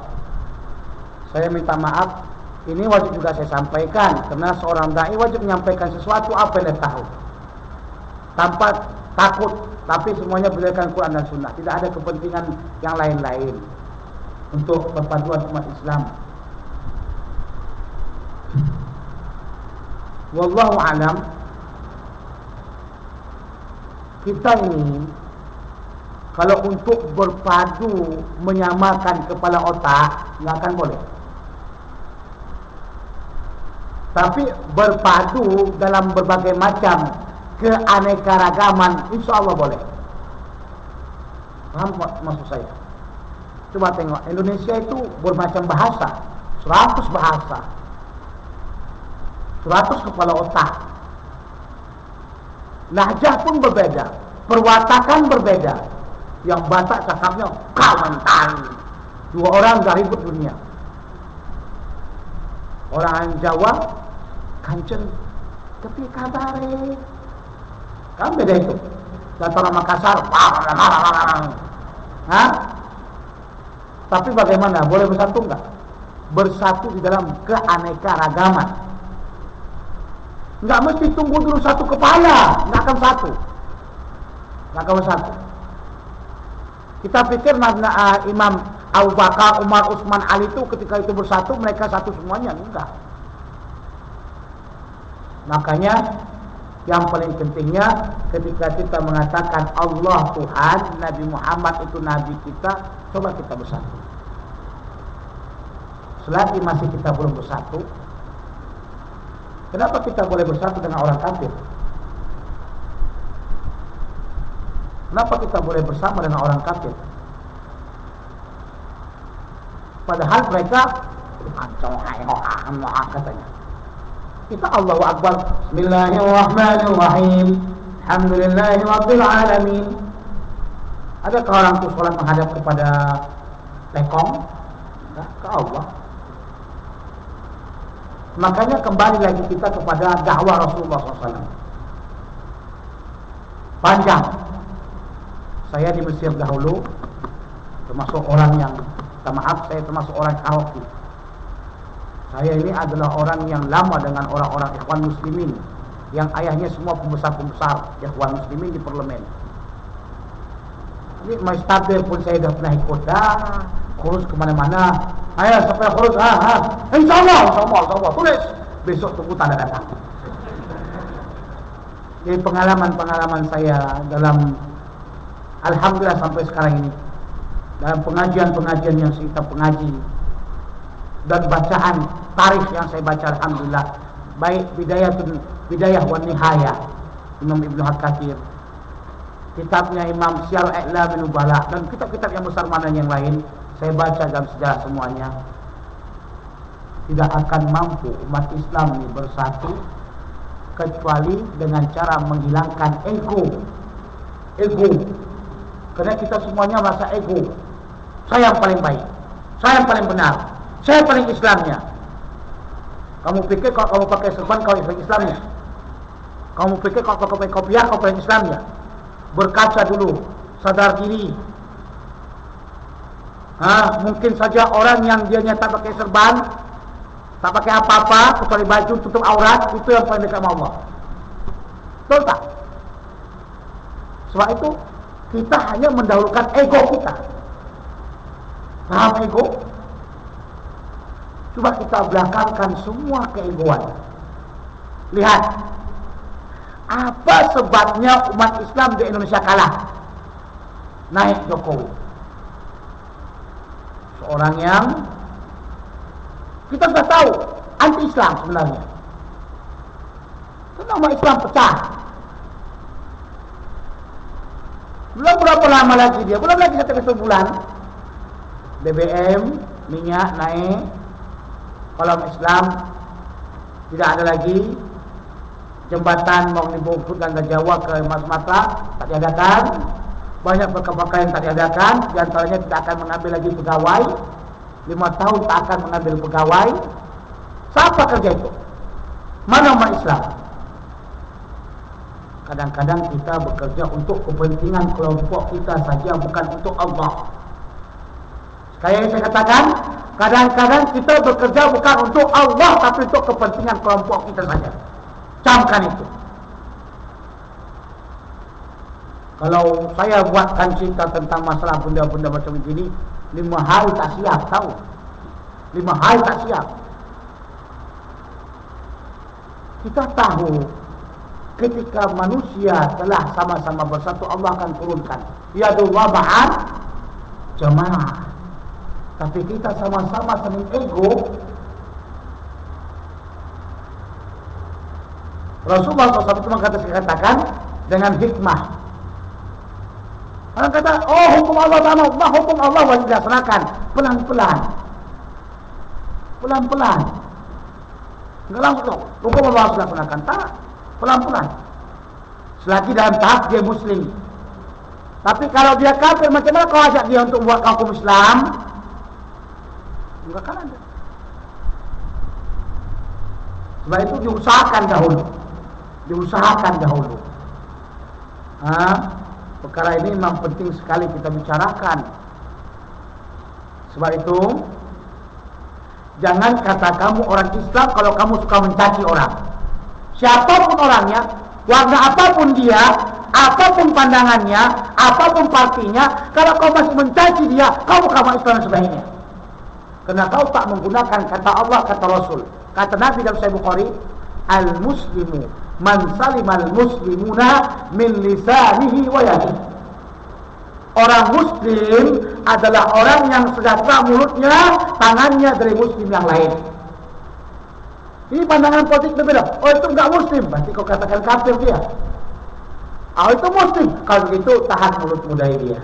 Saya minta maaf. Ini wajib juga saya sampaikan karena seorang dai wajib menyampaikan sesuatu apa yang dia tahu. Tanpa takut, tapi semuanya berdasarkan Quran dan Sunnah. Tidak ada kepentingan yang lain-lain untuk perpaduan umat Islam. Wallahu alam. Kita ini kalau untuk berpadu menyamakan kepala otak nggak akan boleh. Tapi berpadu dalam berbagai macam keanekaragaman insya-Allah boleh. Paham maksud saya? Coba tengok, Indonesia itu bermacam bahasa, 100 bahasa, 100 kepala otak. Lahjah pun berbeda, perwatakan berbeda. Yang Batak cakapnya kawan-kawan, 2 orang dah ribut dunia. Orang Jawa kancen, tapi kabare. Kan beda itu. Antara Makassar, tapi bagaimana? Boleh bersatu enggak? Bersatu di dalam keanekaragaman. Enggak mesti tunggu dulu satu kepala, enggak akan satu. Enggak akan bersatu. Kita pikir Imam Abu Bakar, Umar, Utsman, Ali itu ketika itu bersatu mereka satu semuanya, enggak. Makanya yang paling pentingnya ketika kita mengatakan Allah Tuhan, Nabi Muhammad itu Nabi kita, coba kita bersatu. Selagi masih kita belum bersatu, kenapa kita boleh bersatu dengan orang kafir? Kenapa kita boleh bersama dengan orang kafir? Padahal mereka katanya. Kita Allahu Akbar, Bismillahirrahmanirrahim, Alhamdulillahirabbil alamin. Adakah orang itu sholat menghadap kepada lekong? Enggak, ke Allah. Makanya kembali lagi kita kepada dakwah Rasulullah SAW. Panjang. Saya di Mesir dahulu termasuk orang yang, maaf, saya termasuk orang Karaoke. Saya ini adalah orang yang lama dengan orang-orang Ikhwan Muslimin, yang ayahnya semua pembesar-pembesar Ikhwan Muslimin di parlemen. Ini Maistabir pun saya dah pernah ikut dah, khurus kemana-mana. Ayo sampai khurus, InsyaAllah, tulis. Besok tunggu tanda datang. Jadi pengalaman-pengalaman saya dalam, alhamdulillah sampai sekarang ini, dalam pengajian-pengajian yang kita pengaji dan bacaan tarikh yang saya baca, alhamdulillah, baik Bidayah wa Nihayah Imam Ibnu Katsir, kitabnya Imam Syiar A'lamin Nubala, dan kitab-kitab yang besar mana yang lain, saya baca dalam sejarah semuanya, tidak akan mampu umat Islam ini bersatu kecuali dengan cara menghilangkan ego. Karena kita semuanya merasa ego. Saya yang paling baik, saya yang paling benar, saya paling Islamnya. Kamu pikir kalau kamu pakai serban kau paling Islamnya? Kamu pikir kalau kau pakai kopiah kau paling Islamnya? Berkaca dulu, sadar diri. Mungkin saja orang yang dianya tak pakai serban, tak pakai apa-apa kecuali baju tutup aurat, itu yang paling dekat sama Allah. Betul tak? Sebab itu kita hanya mendahulukan ego kita. Paham ego? Coba kita belakangkan semua keegoan. Lihat, apa sebabnya umat Islam di Indonesia kalah? Naik Jokowi, seorang yang kita sudah tahu anti-Islam sebenarnya. Kenapa umat Islam pecah? Belum berapa lama lagi dia, belum lagi 1 bulan, BBM, minyak naik. Kalau Islam tidak ada lagi. Jembatan mau Bogor dan Jawa ke Sumatera tak diadakan. Banyak perkara-perkara yang tak diadakan. Di antaranya tidak akan mengambil lagi pegawai. 5 tahun tak akan mengambil pegawai. Siapa kerja itu? Mana umat Islam? Kadang-kadang kita bekerja untuk kepentingan kelompok kita saja, bukan untuk Allah. Sekali yang saya katakan, kadang-kadang kita bekerja bukan untuk Allah, tapi untuk kepentingan kelompok kita saja. Camkan itu. Kalau saya buatkan cerita tentang masalah benda-benda macam ini, 5 hari tak siap, tahu? 5 hari tak siap. Kita tahu ketika manusia telah sama-sama bersatu, Allah akan turunkan yadullah ma'al jamaah. Tapi kita sama-sama saling ego. Rasulullah SAW itu katakan dengan hikmah. Orang kata, oh hukum Allah sama, hukum Allah wajib dilaksanakan pelan-pelan. Pelan-pelan. Enggak langsung, hukum Allah harus dilaksanakan. Tak, pelan-pelan. Selagi dalam tahap dia Muslim. Tapi kalau dia kafir, macam mana kau ajak dia untuk buat hukum Islam? Enggak kan ada. Sebab itu diusahakan dahulu. Perkara ini memang penting sekali kita bicarakan. Sebab itu jangan kata kamu orang Islam kalau kamu suka mencaci orang. Siapapun orangnya, warna apapun dia, apapun pandangannya, apapun partinya, kalau kau masih mencaci dia, kau bukan Islam sebaiknya. Karena kau tak menggunakan kata Allah, kata Rasul. Kata Nabi dalam Sahih Bukhari, al-muslimu man salimal muslimuna min lisanihi wa yadihi. Orang muslim adalah orang yang sejahtera mulutnya, tangannya dari muslim yang lain. Ini pandangan politik berbeda. Oh itu enggak muslim, berarti kau katakan kafir dia. Oh itu muslim, kalau begitu tahan mulutmu dari dia.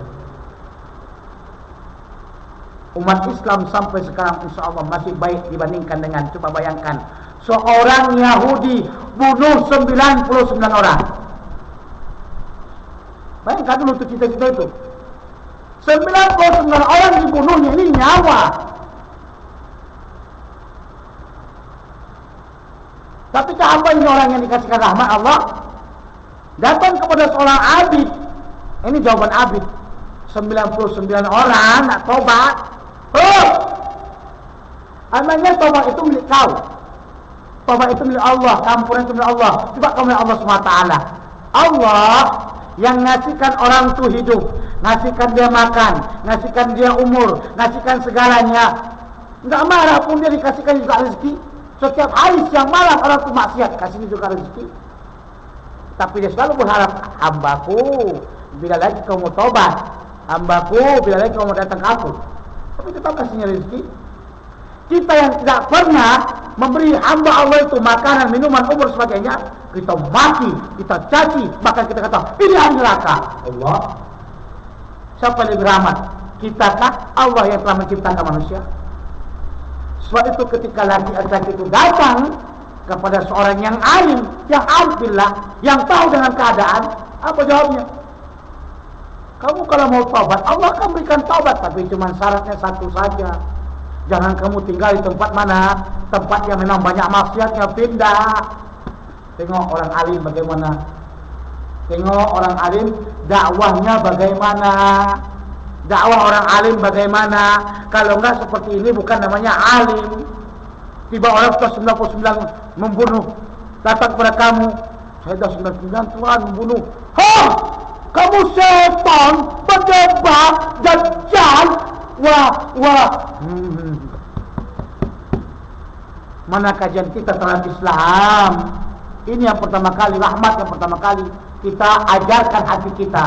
Umat Islam sampai sekarang insya Allah masih baik dibandingkan dengan, coba bayangkan, seorang Yahudi bunuh 99 orang. Bayangkan dulu tuh cita-cita itu. 99 orang dibunuhnya, ini nyawa. Tapi hamba ini orang yang dikasihkan rahmat Allah, datang kepada seorang abid. Ini jawaban abid. 99 orang nak tobat. Amanya tobat itu milik kau. Tobat itu milik Allah, kampuran itu milik Allah. Coba kau milik Allah SWT. Allah yang ngasihkan orang itu hidup, ngasihkan dia makan, ngasihkan dia umur, ngasihkan segalanya. Enggak marah pun dia dikasihkan juga rezeki. Setiap hari siang malam orang itu maksiat, kasih juga rezeki. Tapi dia selalu berharap, hambaku bila lagi kau mau tobat, hambaku bila lagi kau mau datang ke aku. Tapi tetap kasihnya rezeki. Kita yang tidak pernah memberi hamba Allah itu makanan, minuman, umur sebagainya, kita maki, kita caci, bahkan kita kata ini ahli neraka. Allah, siapa yang lebih rahmat? Kita kah? Allah yang telah menciptakan manusia. Sebab itu ketika laki-laki itu datang kepada seorang yang alim, yang alhamdulillah, yang tahu dengan keadaan, apa jawabnya? Kamu kalau mau taubat, Allah akan berikan taubat, tapi cuma syaratnya satu saja. Jangan kamu tinggal di tempat mana? Tempat yang memang banyak maksiatnya, pindah. Tengok orang alim bagaimana. Tengok orang alim, dakwahnya bagaimana. Dakwah orang alim bagaimana. Kalau enggak seperti ini bukan namanya alim. Tiba orang sudah 99 membunuh, datang kepada kamu, saya dah 99 Tuhan membunuh. Hah! Kamu setan, berdebat, dajjal. Wah. Mana kajian kita terhadap Islam? Ini yang pertama kali, rahmat yang pertama kali kita ajarkan hati kita.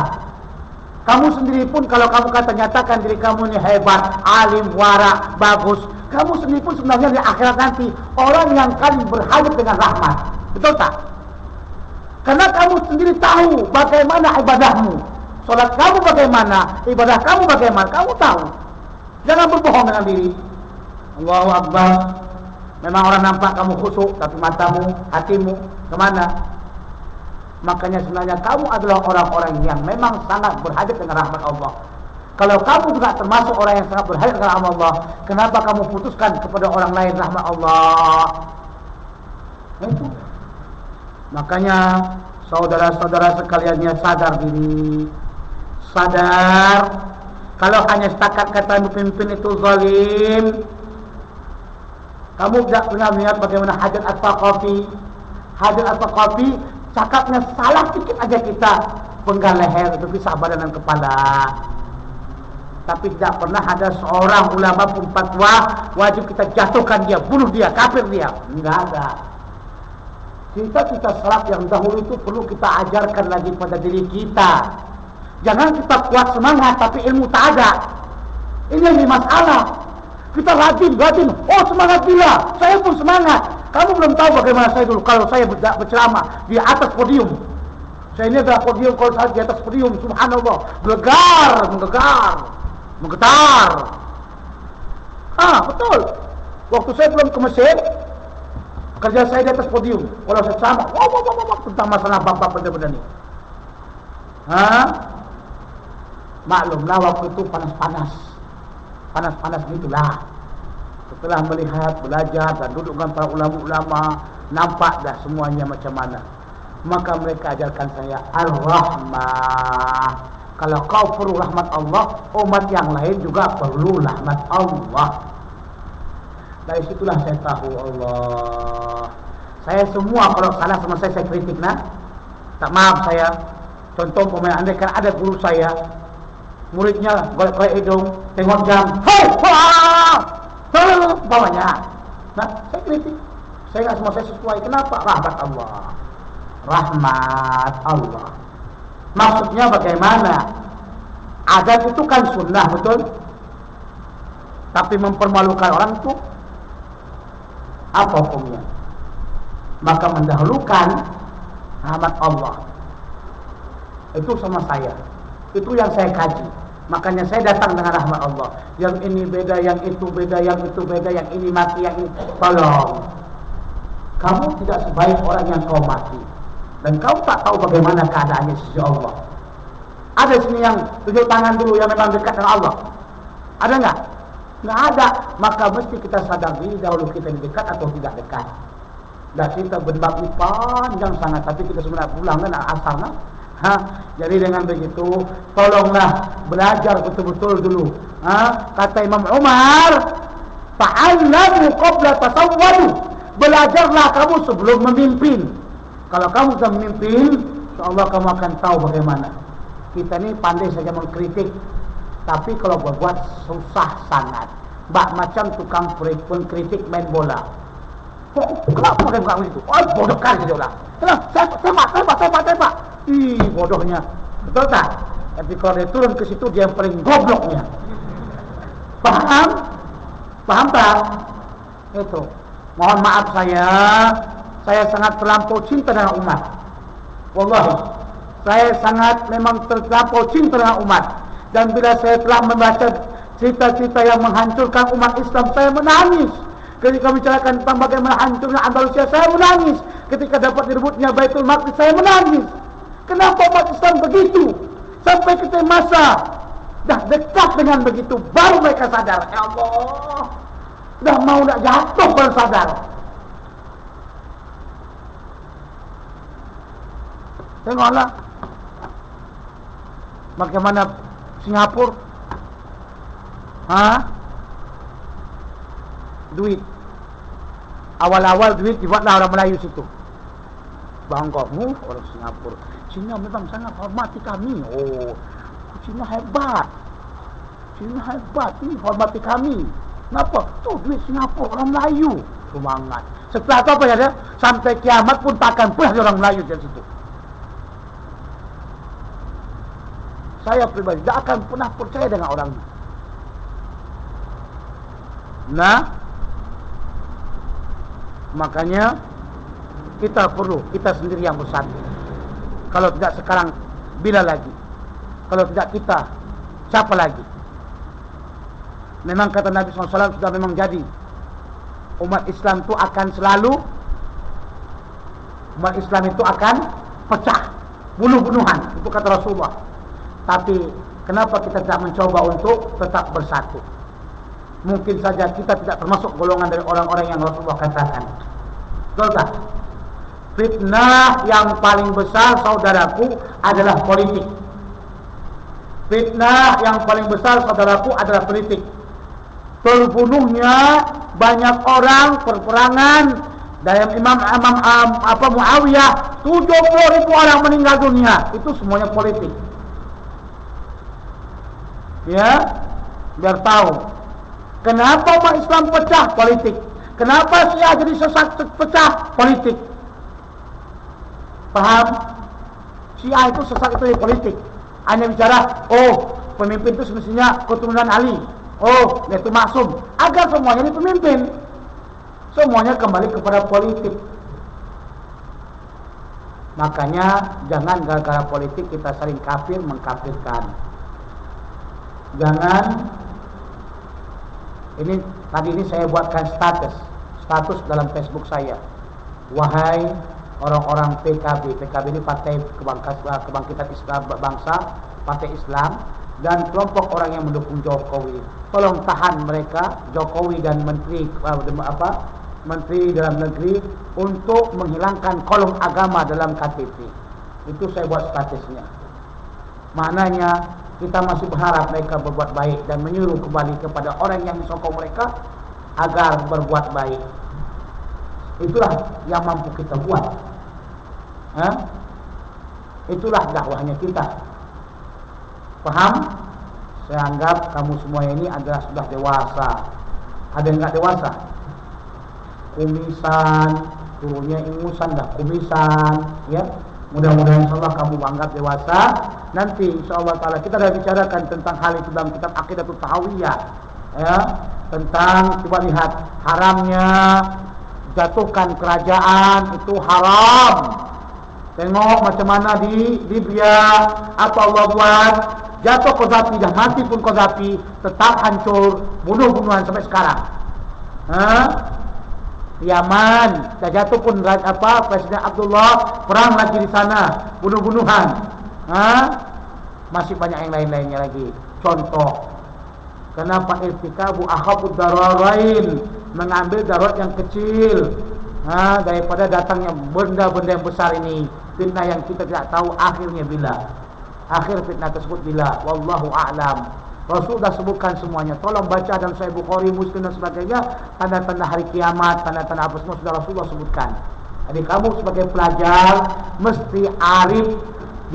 Kamu sendiri pun kalau kamu nyatakan diri kamu ini hebat, alim, wara, bagus, kamu sendiri pun sebenarnya di akhirat nanti orang yang paling berhajat dengan rahmat. Betul tak? Karena kamu sendiri tahu bagaimana ibadahmu. Solat kamu bagaimana, ibadah kamu bagaimana, kamu tahu. Jangan berbohong dengan diri. Allahu Akbar. Memang orang nampak kamu khusyuk, tapi matamu, hatimu kemana? Makanya sebenarnya kamu adalah orang-orang yang memang sangat berhajat dengan rahmat Allah. Kalau kamu juga termasuk orang yang sangat berhajat dengan rahmat Allah, kenapa kamu putuskan kepada orang lain rahmat Allah? Itu. Makanya saudara-saudara sekaliannya sadar diri. Sadar. Kalau hanya setakat kata pemimpin itu zalim, kamu tidak pernah melihat bagaimana Hajar Al-Thaqafi. Hajar Al-Thaqafi cakapnya salah sedikit aja kita penggal leher, itu pisah badan dan kepala. Tapi tidak pernah ada seorang ulama pun fatwa wajib kita jatuhkan dia, bunuh dia, kafir dia. Enggak ada. Cita-cita salaf yang dahulu itu perlu kita ajarkan lagi pada diri kita. Jangan kita kuat semangat tapi ilmu tak ada. Ini masalah. Kita rajin, oh semangat gila, saya pun semangat. Kamu belum tahu bagaimana saya dulu kalau saya berceramah di atas podium. Saya ini adalah podium, kalau saya di atas podium, subhanallah, menggetar. Betul. Waktu saya belum ke Mesir, kerja saya di atas podium. Kalau saya ceramah, tentang masalah bapak benda-benda ini. Maklumlah waktu itu panas gitulah. Setelah melihat, belajar dan duduk dengan para ulama-ulama, nampak dah semuanya macam mana. Maka mereka ajarkan saya Ar-Rahmah. Kalau kau perlu rahmat Allah, umat yang lain juga perlu rahmat Allah. Dari situlah saya tahu Allah. Saya semua kalau salah sama saya kritik tak maaf saya. Contoh pemain andai kan ada guru saya, muridnya golek-golek hidung, tengok jam, bawahnya. Saya kritik. Saya enggak semua saya sesuai. Kenapa? Rahmat Allah. Rahmat Allah. Maksudnya bagaimana? Azan itu kan sunnah, betul? Tapi mempermalukan orang itu apa hukumnya? Maka mendahulukan rahmat Allah. Itu sama saya. Itu yang saya kaji. Makanya saya datang dengan rahmat Allah. Yang ini beda, yang itu beda, yang itu beda, yang ini mati, yang ini. Tolong. Kamu tidak sebaik orang yang kau mati. Dan kau tak tahu bagaimana keadaannya sisi Allah. Ada sini yang tunjuk tangan dulu yang memang dekat dengan Allah. Ada enggak? Enggak ada. Maka mesti kita sadar diri dahulu kita dekat atau tidak dekat. Dan kita berbab ini panjang sangat. Tapi kita sebenarnya pulang kan asal nah. Jadi dengan begitu tolonglah belajar betul-betul dulu. Kata Imam Umar, ta'allamu qabla tasawwadu. Belajarlah kamu sebelum memimpin. Kalau kamu sudah memimpin, insyaallah kamu akan tahu bagaimana. Kita ni pandai saja mengkritik, tapi kalau berbuat susah sangat. Macam tukang pengkritik main bola. Kenapa pakai bukan begitu? Bodoh kan dia orang. Tembak. Bodohnya. Betul tak? Tapi kalau dia turun ke situ, dia yang paling gobloknya. Paham tak? Itu. Mohon maaf saya saya sangat terlampau cinta dengan umat. Wallahi, saya sangat memang terlampau cinta dengan umat. Dan bila saya telah membaca cerita-cerita yang menghancurkan umat Islam, saya menangis. Ketika bicarakan tentang bagaimana hancurnya Andalusia, saya menangis. Ketika dapat direbutnya Baitul Maqdis, saya menangis. Kenapa umat Islam begitu? Sampai kita masa dah dekat dengan begitu, baru mereka sadar. Ya Allah, dah mau nak jatuh baru sadar. Tengoklah bagaimana Singapura, duit awal-awal duit dibuatlah orang Melayu situ. Banggamu orang Singapura. Cina memang sangat hormati kami. Oh, Cina hebat. Cina hebat. Ini hormati kami. Kenapa? Tu duit Singapura orang Melayu. Semangat. Setelah itu apa ya? Sampai kiamat pun takkan pernah ada orang Melayu di situ. Saya pribadi tidak akan pernah percaya dengan orang ini. Nah, makanya kita perlu, kita sendiri yang bersatu. Kalau tidak sekarang, bila lagi? Kalau tidak kita, siapa lagi? Memang kata Nabi SAW sudah memang jadi. Umat Islam itu akan selalu, umat Islam itu akan pecah, bunuh-bunuhan. Itu kata Rasulullah. Tapi kenapa kita tidak mencoba untuk tetap bersatu? Mungkin saja kita tidak termasuk golongan dari orang-orang yang Rasulullah katakan. Betul tak? Fitnah yang paling besar, saudaraku, adalah politik. Fitnah yang paling besar, saudaraku, adalah politik. Terbunuhnya banyak orang, perperangan dari Imam Muawiyah, 70.000 orang meninggal dunia. Itu semuanya politik. Ya, biar tahu kenapa umat Islam pecah, politik. Kenapa Syiah jadi sesat, pecah, politik. Paham? Syiah itu sesat itu di politik. Hanya bicara, oh pemimpin itu semestinya keturunan Ali, oh dia itu maksum, agar semuanya ini pemimpin. Semuanya kembali kepada politik. Makanya jangan gara-gara politik kita saling kafir mengkafirkan. Jangan. Tadi ini saya buatkan status dalam Facebook saya. Wahai orang-orang PKB. PKB ini Partai Kebangkitan Islam Bangsa, Partai Islam, dan kelompok orang yang mendukung Jokowi. Tolong tahan mereka, Jokowi dan Menteri Dalam Negeri, untuk menghilangkan kolom agama dalam KTP. Itu saya buat statusnya. Maknanya kita masih berharap mereka berbuat baik dan menyuruh kembali kepada orang yang disokong mereka agar berbuat baik. Itulah yang mampu kita buat. Itulah dakwahnya kita. Paham? Saya anggap kamu semua ini adalah sudah dewasa. Ada yang enggak dewasa? Kumisan, turunnya ingusan dah kumisan, ya. Mudah-mudahan insyaallah kamu anggap dewasa. Nanti insyaallah taala kita dah bicarakan tentang hal itu dalam kitab Aqidatul Tahawiyah, ya, tentang coba lihat haramnya jatuhkan kerajaan, itu haram. Tengok macam mana di Libya apa Allah buat, jatuh Qaddafi, dah mati pun Qaddafi tetap hancur, bunuh-bunuhan sampai sekarang. Yaman dah jatuh pun Presiden Abdullah, perang lagi di sana, bunuh-bunuhan. Masih banyak yang lain-lainnya lagi. Contoh, kenapa irtikabu akhafud dararain, mengambil darurat yang kecil daripada datangnya benda-benda yang besar ini. Fitnah yang kita tidak tahu akhirnya bila. Akhir fitnah tersebut bila, wallahu a'lam. Rasul dah sebutkan semuanya. Tolong baca dalam Sahih Bukhari, Muslim dan sebagainya. Tanda-tanda hari kiamat, tanda-tanda apa semua sudah Rasulullah sebutkan. Jadi kamu sebagai pelajar mesti arif.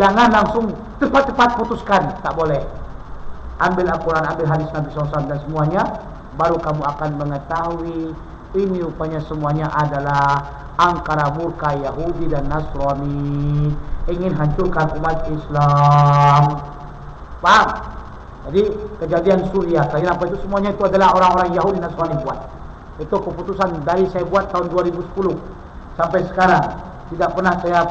Jangan langsung cepat-cepat putuskan. Tak boleh. Ambil Al-Quran, ambil hadis Nabi SAW dan semuanya, baru kamu akan mengetahui ini rupanya semuanya adalah angkara murka Yahudi dan Nasrani, ingin hancurkan umat Islam. Paham? Jadi kejadian Suriah, kalian apa itu semuanya itu adalah orang-orang Yahudi dan Nasrani buat. Itu keputusan dari saya buat tahun 2010. sampai sekarang tidak pernah saya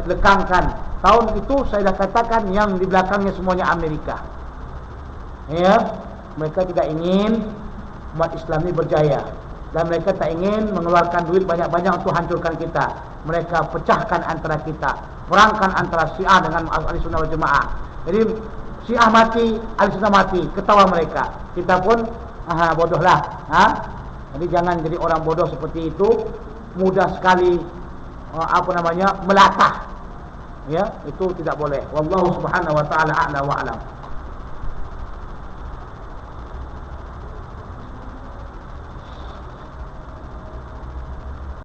lekangkan. Tahun itu saya dah katakan yang di belakangnya semuanya Amerika. Ya, mereka tidak ingin umat Islam ini berjaya, dan mereka tak ingin mengeluarkan duit banyak-banyak untuk hancurkan kita. Mereka pecahkan antara kita, perangkan antara Syiah dengan Ahlussunnah wal Jamaah. Jadi Syiah mati, Ahlussunnah mati, ketawa mereka. Kita pun bodohlah. Jadi jangan jadi orang bodoh seperti itu, mudah sekali melatah. Ya, itu tidak boleh. Wallahu subhanahu wa ta'ala a'la wa a'lam.